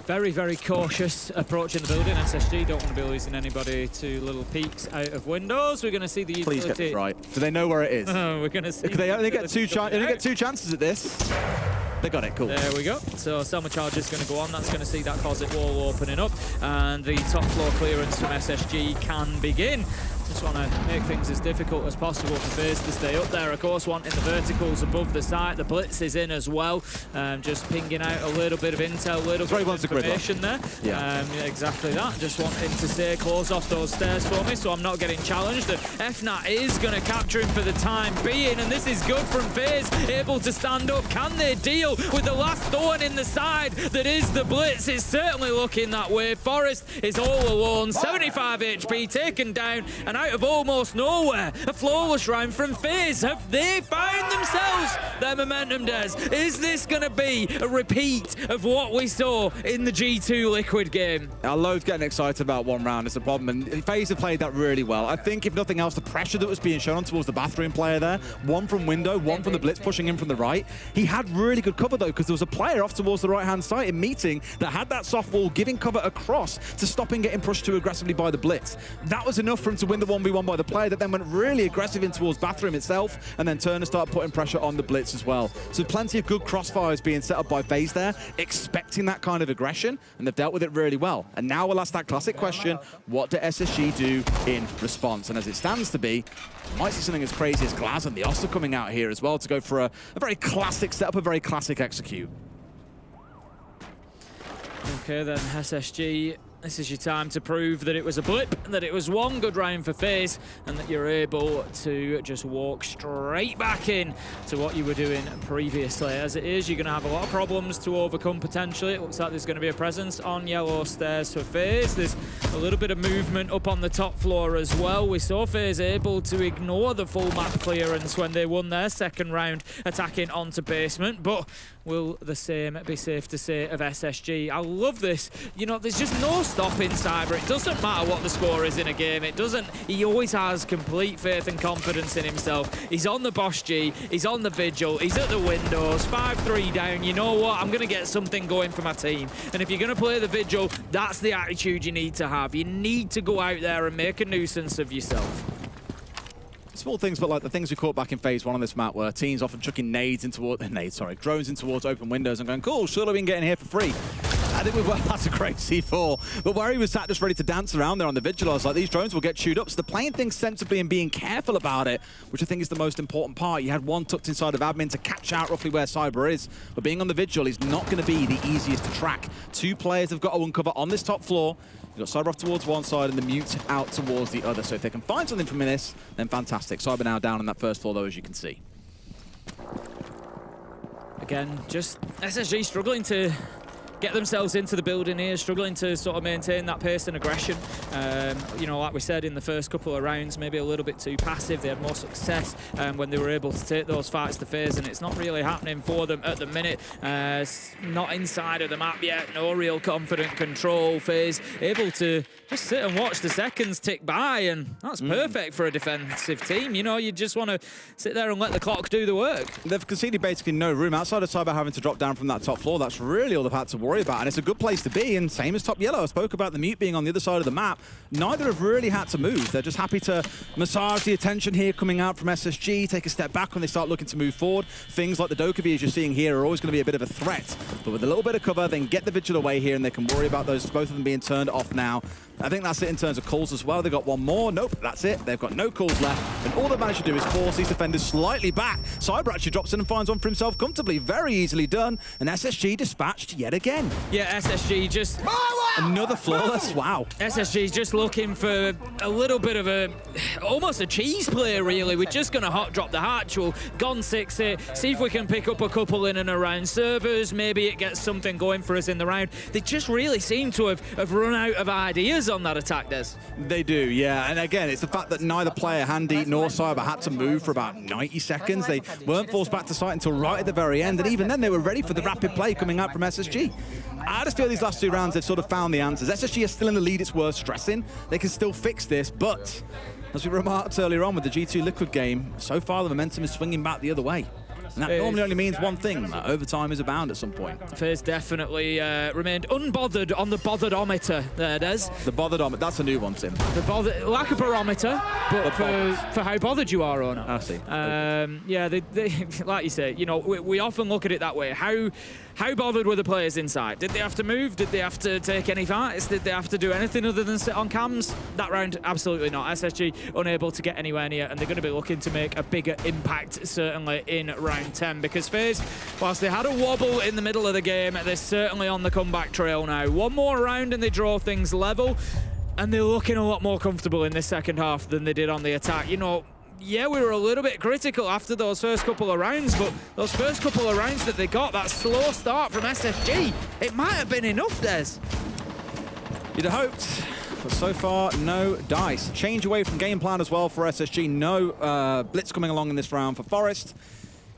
S2: Very, very cautious approach in the building. SSG don't want to be losing anybody to little peeks out of windows. We're going to see the utility.
S1: Please get this right. Do they know where it is?
S2: We're going to see.
S1: They only get 2 chances at this. They got it, cool.
S2: There we go. So Selma Charge is going to go on. That's going to see that closet wall opening up. And the top floor clearance from SSG can begin. Just want to make things as difficult as possible for FaZe to stay up there. Of course, wanting the verticals above the site. The blitz is in as well. Just pinging out a little bit of intel, a little bit of information there. Yeah. Exactly that. Just wanting to say, close off those stairs for me so I'm not getting challenged. The FNAT is going to capture him for the time being, and this is good from FaZe. Able to stand up. Can they deal with the last thorn in the side that is the blitz? It's certainly looking that way. Forest is all alone. 75 HP taken down, and out of almost nowhere, a flawless round from FaZe. Have they found themselves their momentum, Des? Is this going to be a repeat of what we saw in the G2 Liquid game?
S1: I loathe getting excited about 1 round. It's a problem, and FaZe have played that really well. I think, if nothing else, the pressure that was being shown on towards the bathroom player there, 1 from window, 1 from the blitz pushing in from the right. He had really good cover, though, because there was a player off towards the right-hand side in meeting that had that soft wall, giving cover across to stop him getting pushed too aggressively by the blitz. That was enough for him to win the 1v1 by the player that then went really aggressive in towards bathroom itself, and then turn and start putting pressure on the blitz as well. So plenty of good crossfires being set up by FaZe there, expecting that kind of aggression, and they've dealt with it really well. And now we'll ask that classic question, what do SSG do in response? And as it stands to be, might see something as crazy as Glaz and the Oster coming out here as well to go for a very classic setup, a very classic execute.
S2: Okay then, SSG, this is your time to prove that it was a blip, that it was 1 good round for FaZe, and that you're able to just walk straight back in to what you were doing previously. As it is, you're going to have a lot of problems to overcome potentially. It looks like there's going to be a presence on yellow stairs for FaZe. There's a little bit of movement up on the top floor as well. We saw FaZe able to ignore the full map clearance when they won their 2nd round attacking onto basement, but will the same be safe to say of SSG? I love this. There's just no stopping Cyber. It doesn't matter what the score is in a game. He always has complete faith and confidence in himself. He's on the Bosch G, he's on the Vigil, he's at the windows, 5-3 down. You know what? I'm going to get something going for my team. And if you're going to play the Vigil, that's the attitude you need to have. You need to go out there and make a nuisance of yourself.
S1: Small things, but like the things we caught back in phase 1 on this map, where teams often chucking drones in towards open windows and going, cool, surely we can get in here for free. I think that's a great C4. But where he was sat just ready to dance around there on the Vigil, I was like, these drones will get chewed up. So they're playing things sensibly and being careful about it, which I think is the most important part. You had 1 tucked inside of admin to catch out roughly where Cyber is. But being on the Vigil is not going to be the easiest to track. 2 players have got to uncover on this top floor. You've got Cyber off towards one side and the Mute out towards the other. So if they can find something from this, then fantastic. Cyber now down on that first floor, though, as you can see.
S2: Again, just SSG struggling to get themselves into the building here, struggling to sort of maintain that pace and aggression. You know, like we said in the first couple of rounds, maybe a little bit too passive. They had more success when they were able to take those fights to FaZe, and it's not really happening for them at the minute. Not inside of the map yet, no real confident control. FaZe able to just sit and watch the seconds tick by, and that's perfect for a defensive team. You know, you just want to sit there and let the clock do the work.
S1: They've conceded basically no room outside of Cyber having to drop down from that top floor. That's really all they've had to worry about, and it's a good place to be. And same as top yellow, I spoke about the Mute being on the other side of the map. Neither have really had to move. They're just happy to massage the attention here coming out from SSG, take a step back when they start looking to move forward. Things like the Dokkaebi, as you're seeing here, are always going to be a bit of a threat. But with a little bit of cover, then get the Vigil away here, and they can worry about those, both of them being turned off now. I think that's it in terms of calls as well. They've got one more. Nope, that's it. They've got no calls left. And all they've managed to do is force these defenders slightly back. Cyber actually drops in and finds one for himself comfortably. Very easily done. And SSG dispatched yet again.
S2: Yeah, SSG just...
S1: Another flawless. Wow.
S2: SSG's just looking for a little bit of a... almost a cheese play, really. We're just going to hot drop the hatch. We'll gon 6 it. See if we can pick up a couple in and around servers. Maybe it gets something going for us in the round. They just really seem to have run out of ideas on that attack, Des.
S1: They do, yeah. And again, it's the fact that neither player, Handy nor Cyber, had to move for about 90 seconds. They weren't forced back to site until right at the very end. And even then, they were ready for the rapid play coming out from SSG. I just feel these last 2 rounds, they've sort of found the answers. SSG is still in the lead. It's worth stressing. They can still fix this, but as we remarked earlier on with the G2 Liquid game, so far the momentum is swinging back the other way. And that normally only means one thing, that overtime is abound at some point.
S2: FaZe definitely remained unbothered on the botheredometer there, Des.
S1: The botheredometer, that's a new one, Tim.
S2: The like a barometer, but for how bothered you are or not.
S1: I see.
S2: Yeah, they, like you say, you know, we often look at it that way. How bothered were the players inside? Did they have to move? Did they have to take any fights? Did they have to do anything other than sit on cams? That round, absolutely not. SSG unable to get anywhere near, and they're going to be looking to make a bigger impact, certainly, in round 10, because FaZe, whilst they had a wobble in the middle of the game, they're certainly on the comeback trail now. One more round and they draw things level, and they're looking a lot more comfortable in this second half than they did on the attack. You know, yeah, we were a little bit critical after those first couple of rounds, but those first couple of rounds that they got, that slow start from SSG, it might have been enough, Des.
S1: You'd have hoped, but so far, no dice. Change away from game plan as well for SSG. No blitz coming along in this round for Forest.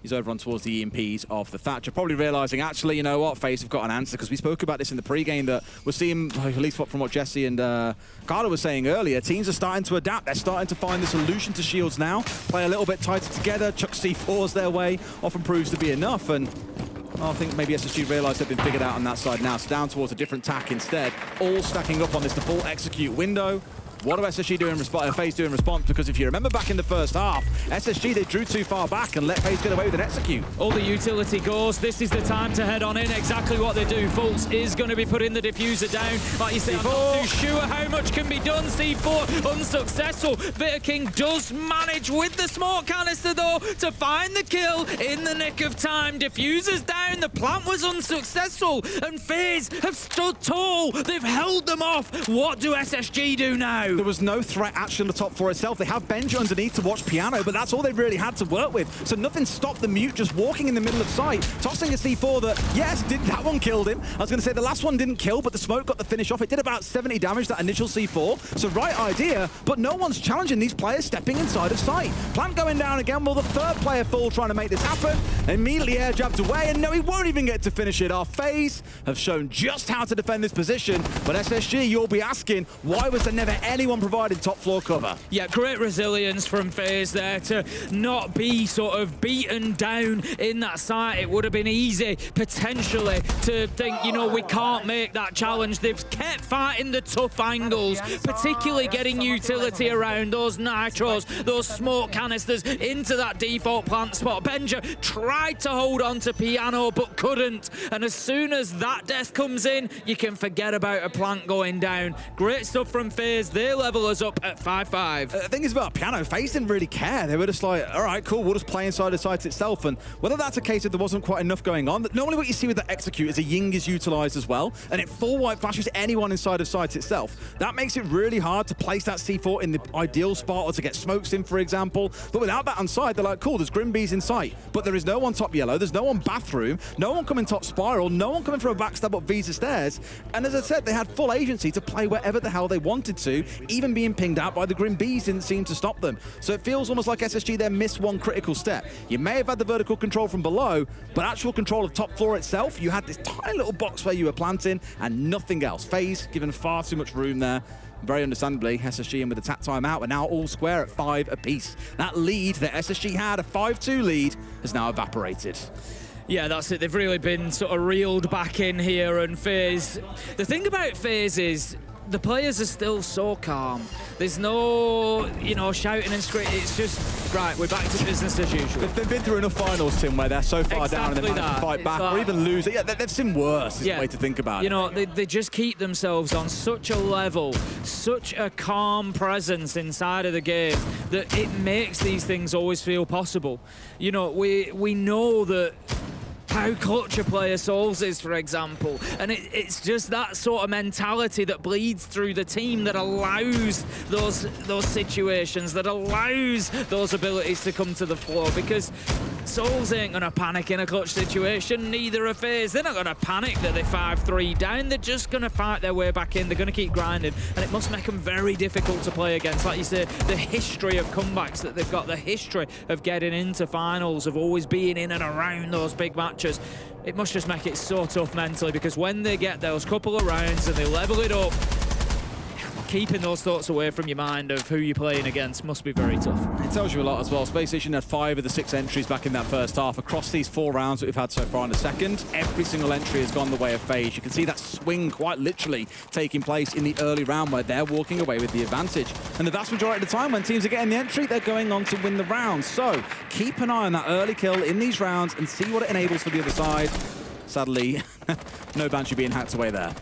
S1: He's over on towards the EMPs of the Thatcher, probably realizing, actually, you know what, FaZe have got an answer, because we spoke about this in the pre-game, that we're seeing, at least from what Jesse and Carter was saying earlier, teams are starting to adapt. They're starting to find the solution to shields now, play a little bit tighter together, chuck C4s their way, often proves to be enough, and well, I think maybe SSG realized they've been figured out on that side now, so down towards a different tack instead, all stacking up on this default execute window. What do SSG do in response? FaZe do in response? Because if you remember back in the first half, SSG, they drew too far back and let FaZe get away with an execute.
S2: All the utility goes. This is the time to head on in. Exactly what they do. Fultz is going to be putting the diffuser down. Like you say, I'm not too sure how much can be done. C4 unsuccessful. Bitter King does manage with the smoke canister, though, to find the kill in the nick of time. Diffuser's down. The plant was unsuccessful. And FaZe have stood tall. They've held them off. What do SSG do now?
S1: There was no threat actually on the top floor itself. They have Benja underneath to watch Piano, but that's all they really had to work with. So nothing stopped the Mute just walking in the middle of sight, tossing a C4 that, yes, that one killed him. I was going to say the last one didn't kill, but the smoke got the finish off. It did about 70 damage, that initial C4. So right idea, but no one's challenging these players stepping inside of sight. Plant going down again. Well, the third player full trying to make this happen. Immediately air jabbed away, and no, he won't even get to finish it off. FaZe have shown just how to defend this position, but SSG, you'll be asking, why was there never anyone providing top floor cover?
S2: Yeah, great resilience from FaZe there to not be sort of beaten down in that site. It would have been easy, potentially, to think, you know, we can't make that challenge. They've kept fighting the tough angles, particularly getting utility around those nitros, those smoke canisters into that default plant spot. Benja tried to hold on to Piano, but couldn't. And as soon as that death comes in, you can forget about a plant going down. Great stuff from FaZe. They they level us up at 5-5.
S1: The thing is about Piano, FaZe didn't really care. They were just like, all right, cool, we'll just play inside the site itself. And whether that's a case of there wasn't quite enough going on, normally what you see with the execute is a Ying is utilized as well, and it full white flashes anyone inside of site itself. That makes it really hard to place that C4 in the ideal spot or to get smokes in, for example. But without that on side, they're like, cool, there's Grimbees in sight, but there is no one top yellow, there's no one bathroom, no one coming top spiral, no one coming for a backstab up Visa stairs. And as I said, they had full agency to play wherever the hell they wanted to. Even being pinged out by the Grimbees didn't seem to stop them. So it feels almost like SSG there missed one critical step. You may have had the vertical control from below, but actual control of top floor itself, you had this tiny little box where you were planting and nothing else. FaZe given far too much room there. Very understandably, SSG in with the tap time out, are now all square at 5 apiece. That lead that SSG had, a 5-2 lead, has now evaporated.
S2: Yeah, that's it. They've really been sort of reeled back in here, and FaZe... The thing about FaZe is the players are still so calm. There's no, you know, shouting and screaming. It's just, right, we're back to business as usual.
S1: They've been through enough finals, Tim, where they're so far down and they manage to fight back or even lose. Yeah, they've seen worse, is the way to think about it.
S2: You know, they just keep themselves on such a level, such a calm presence inside of the game that it makes these things always feel possible. You know, we know that how clutch a player Souls is, for example. And it's just that sort of mentality that bleeds through the team that allows those situations, that allows those abilities to come to the floor, because Souls ain't going to panic in a clutch situation, neither are FaZe. They're not going to panic that they're 5-3 down. They're just going to fight their way back in. They're going to keep grinding, and it must make them very difficult to play against. Like you say, the history of comebacks that they've got, the history of getting into finals, of always being in and around those big matches. It must just make it so tough mentally, because when they get those couple of rounds and they level it up, keeping those thoughts away from your mind of who you're playing against must be very tough.
S1: It tells you a lot as well. Spacestation had 5 of the 6 entries back in that first half. Across these 4 rounds that we've had so far in the second, every single entry has gone the way of FaZe. You can see that swing quite literally taking place in the early round where they're walking away with the advantage. And the vast majority of the time when teams are getting the entry, they're going on to win the round. So keep an eye on that early kill in these rounds and see what it enables for the other side. Sadly, no Banshee being hacked away there.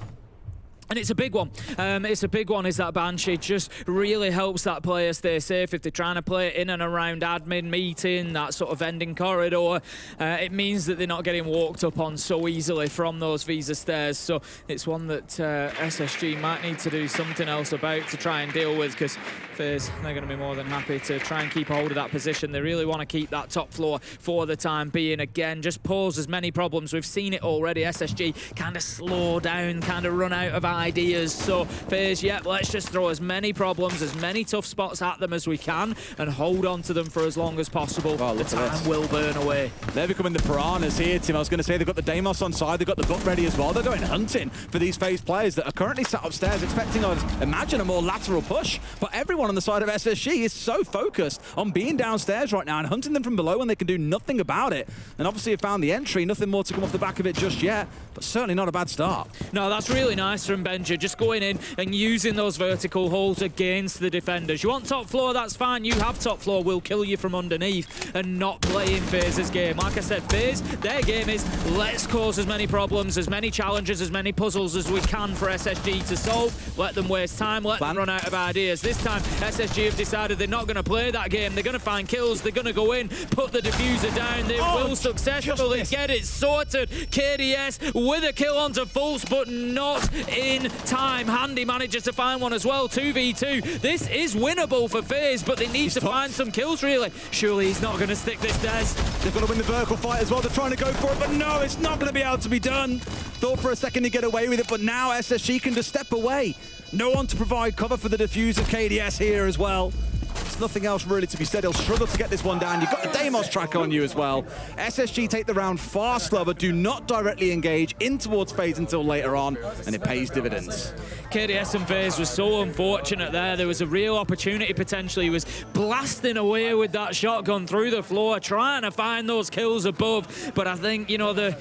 S2: And it's a big one. It's a big one, is that Banshee. Just really helps that player stay safe. If they're trying to play it in and around admin meeting, that sort of vending corridor, it means that they're not getting walked up on so easily from those Visa stairs. So it's one that SSG might need to do something else about to try and deal with, because FaZe, they're going to be more than happy to try and keep a hold of that position. They really want to keep that top floor for the time being. Again, just pose as many problems. We've seen it already. SSG kind of slow down, kind of run out of ideas. So FaZe, yeah, let's just throw as many problems, as many tough spots at them as we can and hold on to them for as long as possible.
S1: Well,
S2: the time will burn away.
S1: They're becoming the piranhas here, Tim. I was going to say they've got the Deimos on side, they've got the book ready as well. They're going hunting for these FaZe players that are currently sat upstairs expecting, I'd imagine, a more lateral push. But everyone on the side of SSG is so focused on being downstairs right now and hunting them from below when they can do nothing about it. And obviously have found the entry, nothing more to come off the back of it just yet, but certainly not a bad start.
S2: No, that's really nice from Benja, just going in and using those vertical holes against the defenders. You want top floor, that's fine. You have top floor, we'll kill you from underneath, and not playing FaZe's game. Like I said, FaZe, their game is let's cause as many problems, as many challenges, as many puzzles as we can for SSG to solve. Let them waste time, let them run out of ideas. This time, SSG have decided they're not going to play that game. They're going to find kills, they're going to go in, put the diffuser down. They will successfully get it sorted. KDS with a kill onto Fultz, but not in time. Handy manages to find one as well, 2v2. This is winnable for FaZe, but they need to find some kills, really. Surely he's not going to stick this, Des.
S1: They've got to win the vertical fight as well. They're trying to go for it, but no, it's not going to be able to be done. Thought for a second to get away with it, but now SSG can just step away. No one to provide cover for the diffuse of KDS here as well. There's nothing else really to be said. He'll struggle to get this one down. You've got the Deimos track on you as well. SSG take the round far slower, do not directly engage in towards FaZe until later on, and it pays dividends.
S2: KDS and FaZe was so unfortunate there. There was a real opportunity potentially. He was blasting away with that shotgun through the floor, trying to find those kills above. But I think, you know,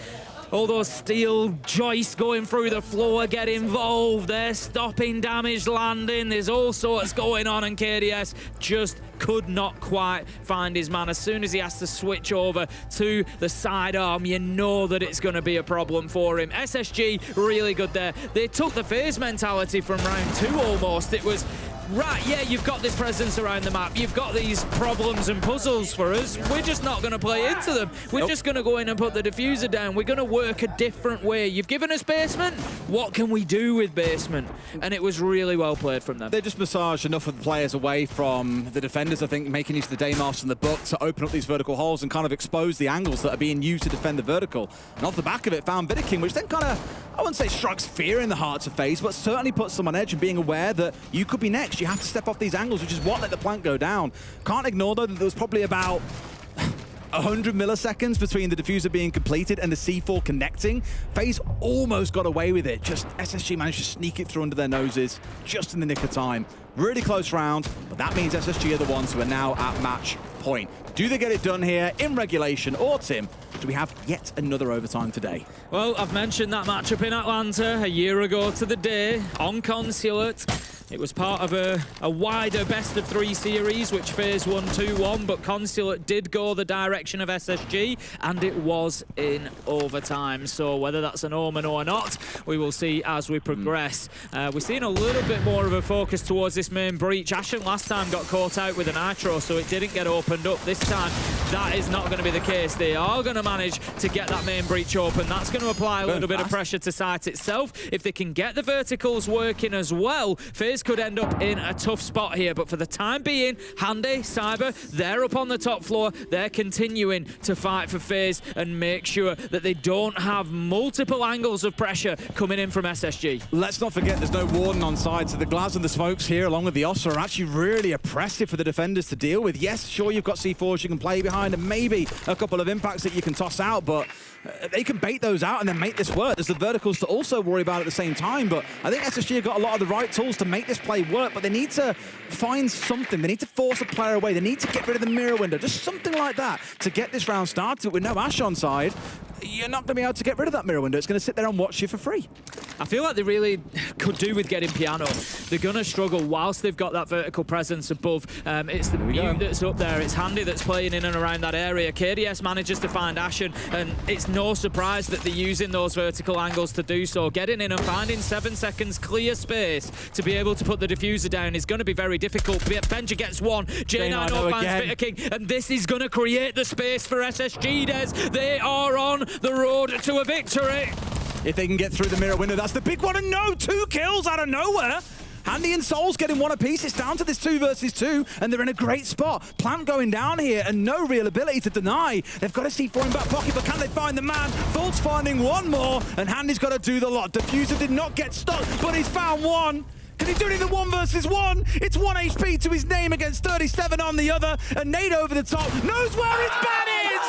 S2: all those steel joists going through the floor get involved. They're stopping damage landing. There's all sorts going on, and KDS just could not quite find his man. As soon as he has to switch over to the sidearm, you know that it's going to be a problem for him. SSG really good there. They took the FaZe mentality from round 2 almost. It was right, yeah, you've got this presence around the map, you've got these problems and puzzles for us, we're just not going to play into them. We're just going to go in and put the diffuser down. We're going to work a different way. You've given us basement, what can we do with basement? And it was really well played from them.
S1: They just massaged enough of the players away from the defenders, I think, making use of the Daymars and the Buck to open up these vertical holes and kind of expose the angles that are being used to defend the vertical. And off the back of it, found Vidiking, which then kind of, I wouldn't say strikes fear in the hearts of FaZe, but certainly puts them on edge and being aware that you could be next. You have to step off these angles, which is what let the plant go down. Can't ignore, though, that there was probably about 100 milliseconds between the diffuser being completed and the C4 connecting. FaZe almost got away with it. Just SSG managed to sneak it through under their noses just in the nick of time. Really close round, but that means SSG are the ones who are now at match point. Do they get it done here in regulation, or Tim, do we have yet another overtime today?
S2: Well, I've mentioned that matchup in Atlanta a year ago to the day on Consulate. It was part of a wider best-of-3 series, which FaZe won 2-1, but Consulate did go the direction of SSG, and it was in overtime. So whether that's an omen or not, we will see as we progress. We're seeing a little bit more of a focus towards this main breach. Ashen last time got caught out with a nitro, so it didn't get opened up. This time, that is not going to be the case. They are going to manage to get that main breach open. That's going to apply a little bit of pressure to site itself. If they can get the verticals working as well, FaZe could end up in a tough spot here, but for the time being, Handy, Cyber, they're up on the top floor. They're continuing to fight for FaZe and make sure that they don't have multiple angles of pressure coming in from SSG.
S1: Let's not forget there's no warden on side, so the Glaz and the Smokes here, along with the Ossa, are actually really oppressive for the defenders to deal with. Yes, sure, you've got C4s you can play behind and maybe a couple of impacts that you can toss out, but they can bait those out and then make this work. There's the verticals to also worry about at the same time, but I think SSG have got a lot of the right tools to make this play work, but they need to find something. They need to force a player away. They need to get rid of the mirror window, just something like that to get this round started. With no Ash on side, you're not going to be able to get rid of that mirror window. It's going to sit there and watch you for free.
S2: I feel like they really could do with getting Piano. They're going to struggle whilst they've got that vertical presence above. It's the Mute that's up there. It's Handy that's playing in and around that area. KDS manages to find Ashen, and it's no surprise that they're using those vertical angles to do so. Getting in and finding 7 seconds clear space to be able to put the diffuser down is going to be very difficult. Benja gets one. J9 finds Vidiking, and this is going to create the space for SSG, Des. They are on the road to a victory.
S1: If they can get through the mirror window, that's the big one. And no, 2 kills out of nowhere. Handy and Souls getting one apiece. It's down to this 2 versus 2, and they're in a great spot. Plant going down here, and no real ability to deny. They've got a C4 in back pocket, but can they find the man? Volt's finding one more, and Handy's got to do the lot. Diffuser did not get stuck, but he's found one. Can he do it in the 1 versus 1? It's 1 HP to his name against 37 on the other. A nade over the top, knows where his ban is!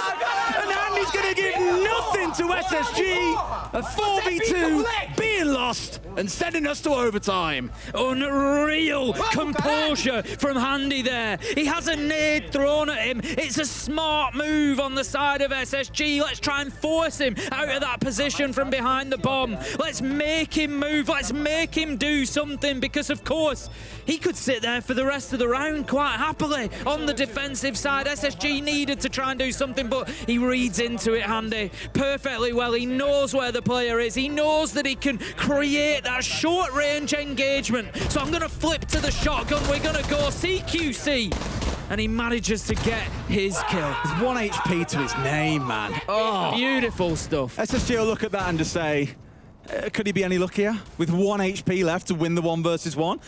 S1: And Handy's going to give nothing to SSG. A 4v2 being lost and sending us to overtime.
S2: Unreal composure from Handy there. He has a nade thrown at him. It's a smart move on the side of SSG. Let's try and force him out of that position from behind the bomb. Let's make him move. Let's make him do something, because of course he could sit there for the rest of the round quite happily on the defensive side. SSG needed to try and do something, but he reads into it, Handy, perfectly well. He knows where the player is. He knows that he can create that short-range engagement. So I'm going to flip to the shotgun. We're going to go CQC. And he manages to get his kill.
S1: There's 1 HP to his name, man.
S2: Oh, beautiful stuff.
S1: SSG will look at that and just say, could he be any luckier? With 1 HP left to win the 1 versus 1?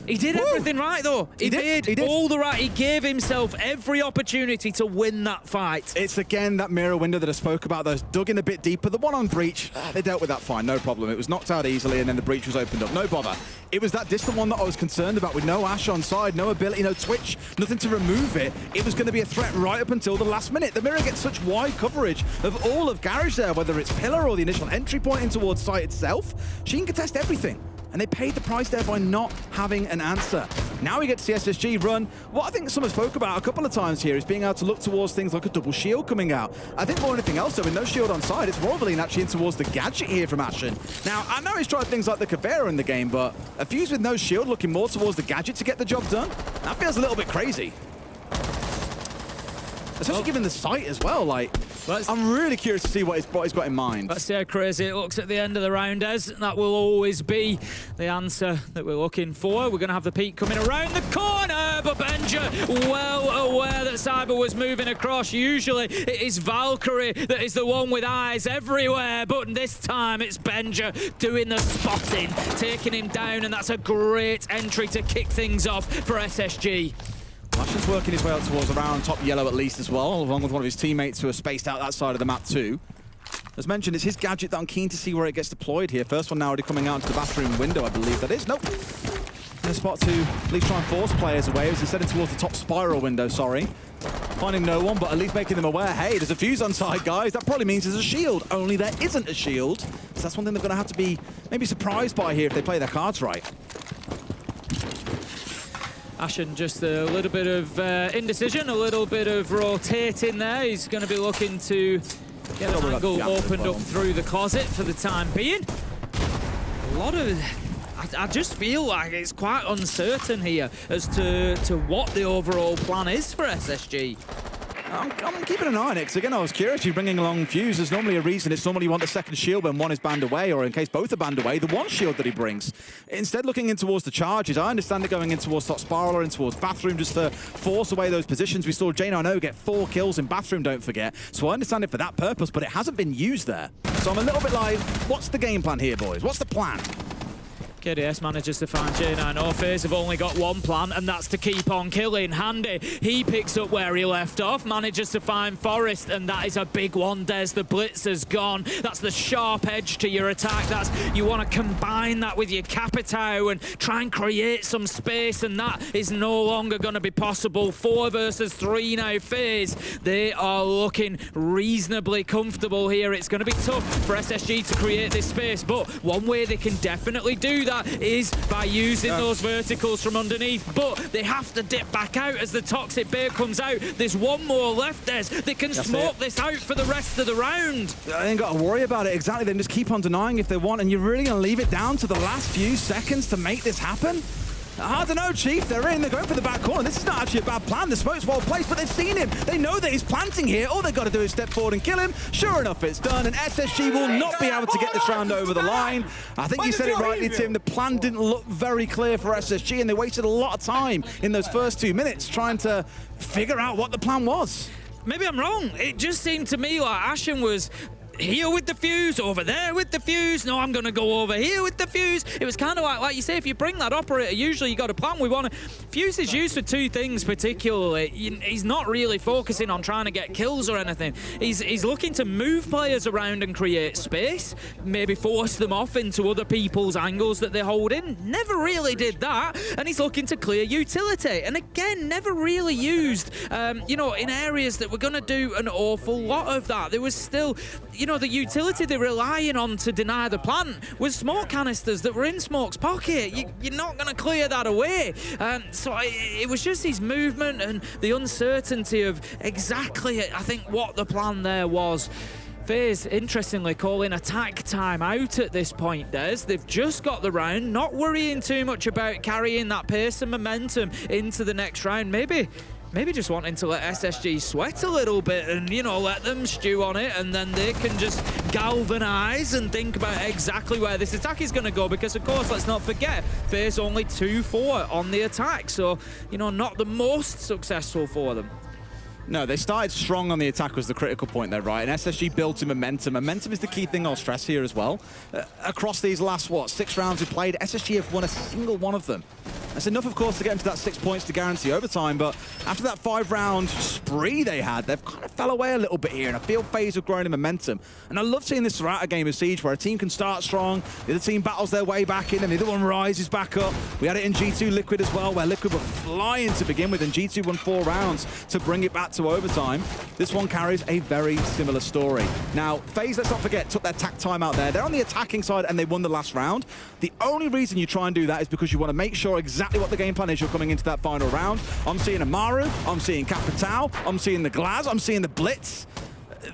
S2: He did everything right, though. He did all the right. He gave himself every opportunity to win that fight.
S1: It's, again, that mirror window that I spoke about. Those dug in a bit deeper. The one on breach, they dealt with that fine, no problem. It was knocked out easily, and then the breach was opened up. No bother. It was that distant one that I was concerned about, with no Ash on side, no ability, no twitch, nothing to remove it. It was going to be a threat right up until the last minute. The mirror gets such wide coverage of all of Garage there, whether it's Pillar or the initial entry point in towards site itself. She can contest everything. And they paid the price there by not having an answer. Now we get to see SSG run. What I think someone spoke about a couple of times here is being able to look towards things like a double shield coming out. I think more than anything else, though, with no shield on side, it's more lean actually in towards the gadget here from Ashen. Now, I know he's tried things like the Caveira in the game, but a Fuse with no shield looking more towards the gadget to get the job done, that feels a little bit crazy. Especially given the sight as well, like, I'm really curious to see what he's got in mind.
S2: Let's see how crazy it looks at the end of the round, Des. That will always be the answer that we're looking for. We're going to have the peak coming around the corner, but Benja well aware that Cyber was moving across. Usually it is Valkyrie that is the one with eyes everywhere, but this time it's Benja doing the spotting, taking him down, and that's a great entry to kick things off for SSG.
S1: Ashen's working his way up towards around top yellow at least as well, along with one of his teammates who are spaced out that side of the map too. As mentioned, it's his gadget that I'm keen to see where it gets deployed here. First one now already coming out into the bathroom window, I believe that is. Nope. In a spot to at least try and force players away as he's heading towards the top spiral window, sorry. Finding no one, but at least making them aware, hey, there's a fuse on side, guys. That probably means there's a shield. Only there isn't a shield. So that's one thing they're going to have to be maybe surprised by here if they play their cards right.
S2: Ashen just a little bit of indecision, a little bit of rotating there. He's going to be looking to get an angle opened up through the closet for the time being. A lot of... I just feel like it's quite uncertain here as to what the overall plan is for SSG.
S1: I'm keeping an eye on it, because again, I was curious. You're bringing along Fuse. There's normally a reason. It's normally you want the second shield when one is banned away, or in case both are banned away, the one shield that he brings. Instead, looking in towards the charges, I understand it going in towards top spiral or in towards bathroom just to force away those positions. We saw J9O get 4 kills in bathroom, don't forget. So I understand it for that purpose, but it hasn't been used there. So I'm a little bit like, what's the game plan here, boys? What's the plan?
S2: KDS manages to find J9O. FaZe have only got one plan, and that's to keep on killing. Handy, he picks up where he left off, manages to find Forest, and that is a big one, Des. The blitz has gone. That's the sharp edge to your attack. You want to combine that with your Capitao and try and create some space, and that is no longer going to be possible. 4 versus 3 now, FaZe. They are looking reasonably comfortable here. It's going to be tough for SSG to create this space, but one way they can definitely do that is by using those verticals from underneath, but they have to dip back out as the toxic bear comes out. There's one more left, Des. They can smoke this out for the rest of the round.
S1: I ain't got to worry about it, exactly. They can just keep on denying if they want, and you're really going to leave it down to the last few seconds to make this happen? I don't know, Chief. They're going for the back corner. This is not actually a bad plan. The smoke's well placed, but they've seen him. They know that he's planting here. All they've got to do is step forward and kill him. Sure enough, it's done, and SSG will not be able to get this round over the line. I think you said it rightly, Tim. The plan didn't look very clear for SSG, and they wasted a lot of time in those first 2 minutes trying to figure out what the plan was.
S2: Maybe I'm wrong. It just seemed to me like Ashen was here with the fuse, over there with the fuse. No, I'm going to go over here with the fuse. It was kind of like you say, if you bring that operator, usually you got a plan. Fuse is used for 2 things particularly. He's not really focusing on trying to get kills or anything. He's looking to move players around and create space, maybe force them off into other people's angles that they're holding. Never really did that. And he's looking to clear utility. And again, never really used, in areas that were going to do an awful lot of that. There was still, the utility they're relying on to deny the plant was smoke canisters that were in Smoke's pocket. You're not going to clear that away. So it was just his movement and the uncertainty of exactly, I think, what the plan there was. FaZe, interestingly, calling attack time out at this point, Des. They've just got the round, not worrying too much about carrying that pace and momentum into the next round. Maybe just wanting to let SSG sweat a little bit and, let them stew on it, and then they can just galvanize and think about exactly where this attack is going to go, because, of course, let's not forget, FaZe only 2-4 on the attack, so, not the most successful for them.
S1: No, they started strong on the attack was the critical point there, right? And SSG built in momentum. Momentum is the key thing I'll stress here as well. Across these last, 6 rounds we played, SSG have won a single one of them. That's enough, of course, to get into that 6 points to guarantee overtime, but after that 5-round spree they had, they've kind of fell away a little bit here, and I feel FaZe have grown in momentum. And I love seeing this throughout a game of Siege, where a team can start strong, the other team battles their way back in, and the other one rises back up. We had it in G2 Liquid as well, where Liquid were flying to begin with, and G2 won 4 rounds to bring it back to overtime. This one carries a very similar story. Now, FaZe, let's not forget, took their tack time out there. They're on the attacking side, and they won the last round. The only reason you try and do that is because you want to make sure exactly what the game plan is you're coming into that final round. I'm seeing Amaru, I'm seeing Capitao, I'm seeing the Glaz, I'm seeing the Blitz.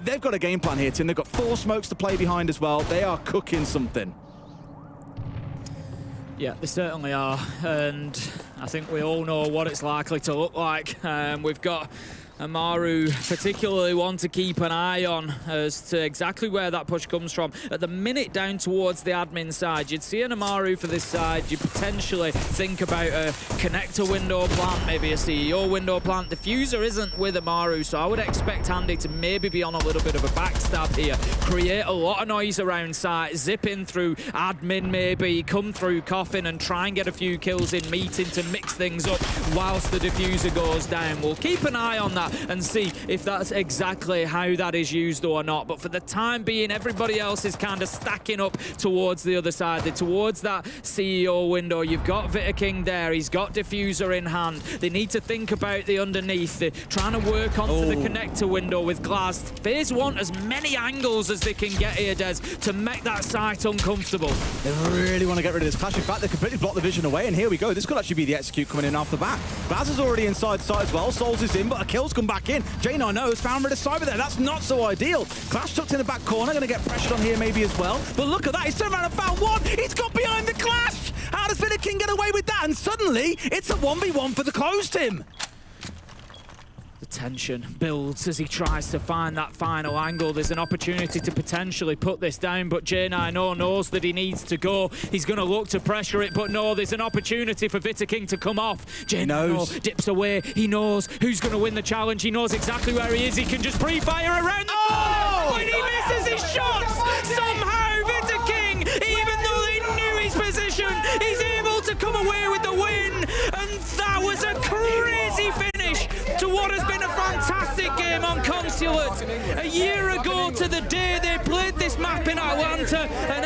S1: They've got a game plan here, Tim. They've got 4 smokes to play behind as well. They are cooking something.
S2: Yeah, they certainly are, and I think we all know what it's likely to look like. We've got Amaru particularly want to keep an eye on as to exactly where that push comes from. At the minute down towards the admin side, you'd see an Amaru for this side. You potentially think about a connector window plant, maybe a CEO window plant. Diffuser isn't with Amaru, so I would expect Andy to maybe be on a little bit of a backstab here. Create a lot of noise around site, zip in through admin maybe, come through Coffin and try and get a few kills in meeting to mix things up whilst the diffuser goes down. We'll keep an eye on that and see if that's exactly how that is used or not. But for the time being, everybody else is kind of stacking up towards the other side. They're towards that CEO window. You've got Vitter King there. He's got diffuser in hand. They need to think about the underneath. They're trying to work onto the connector window with Glass. FaZe want as many angles as they can get here, Des, to make that site uncomfortable.
S1: They really want to get rid of this clash. In fact, they completely blocked the vision away, and here we go. This could actually be the execute coming in off the back. Baz is already inside side as well. Souls is in, but a kill's come back in. J9 knows, found rid of Cyber there. That's not so ideal. Clash tucked in the back corner, going to get pressured on here maybe as well. But look at that, he's turned around and found one. He's got behind the Clash. How does Vitter King get away with that? And suddenly, it's a 1v1 for the closed him.
S2: The tension builds as he tries to find that final angle. There's an opportunity to potentially put this down, but J9 knows that he needs to go. He's going to look to pressure it, but no, there's an opportunity for Vitter King to come off. J9 dips away. He knows who's going to win the challenge. He knows exactly where he is. He can just pre-fire around the corner. When he misses his shots, somehow Vitter King, even though they knew his position, he's able to come away with the win. And that was a crazy finish to what has been a fantastic game on Consulate. A year ago to the day they played this map in Atlanta, and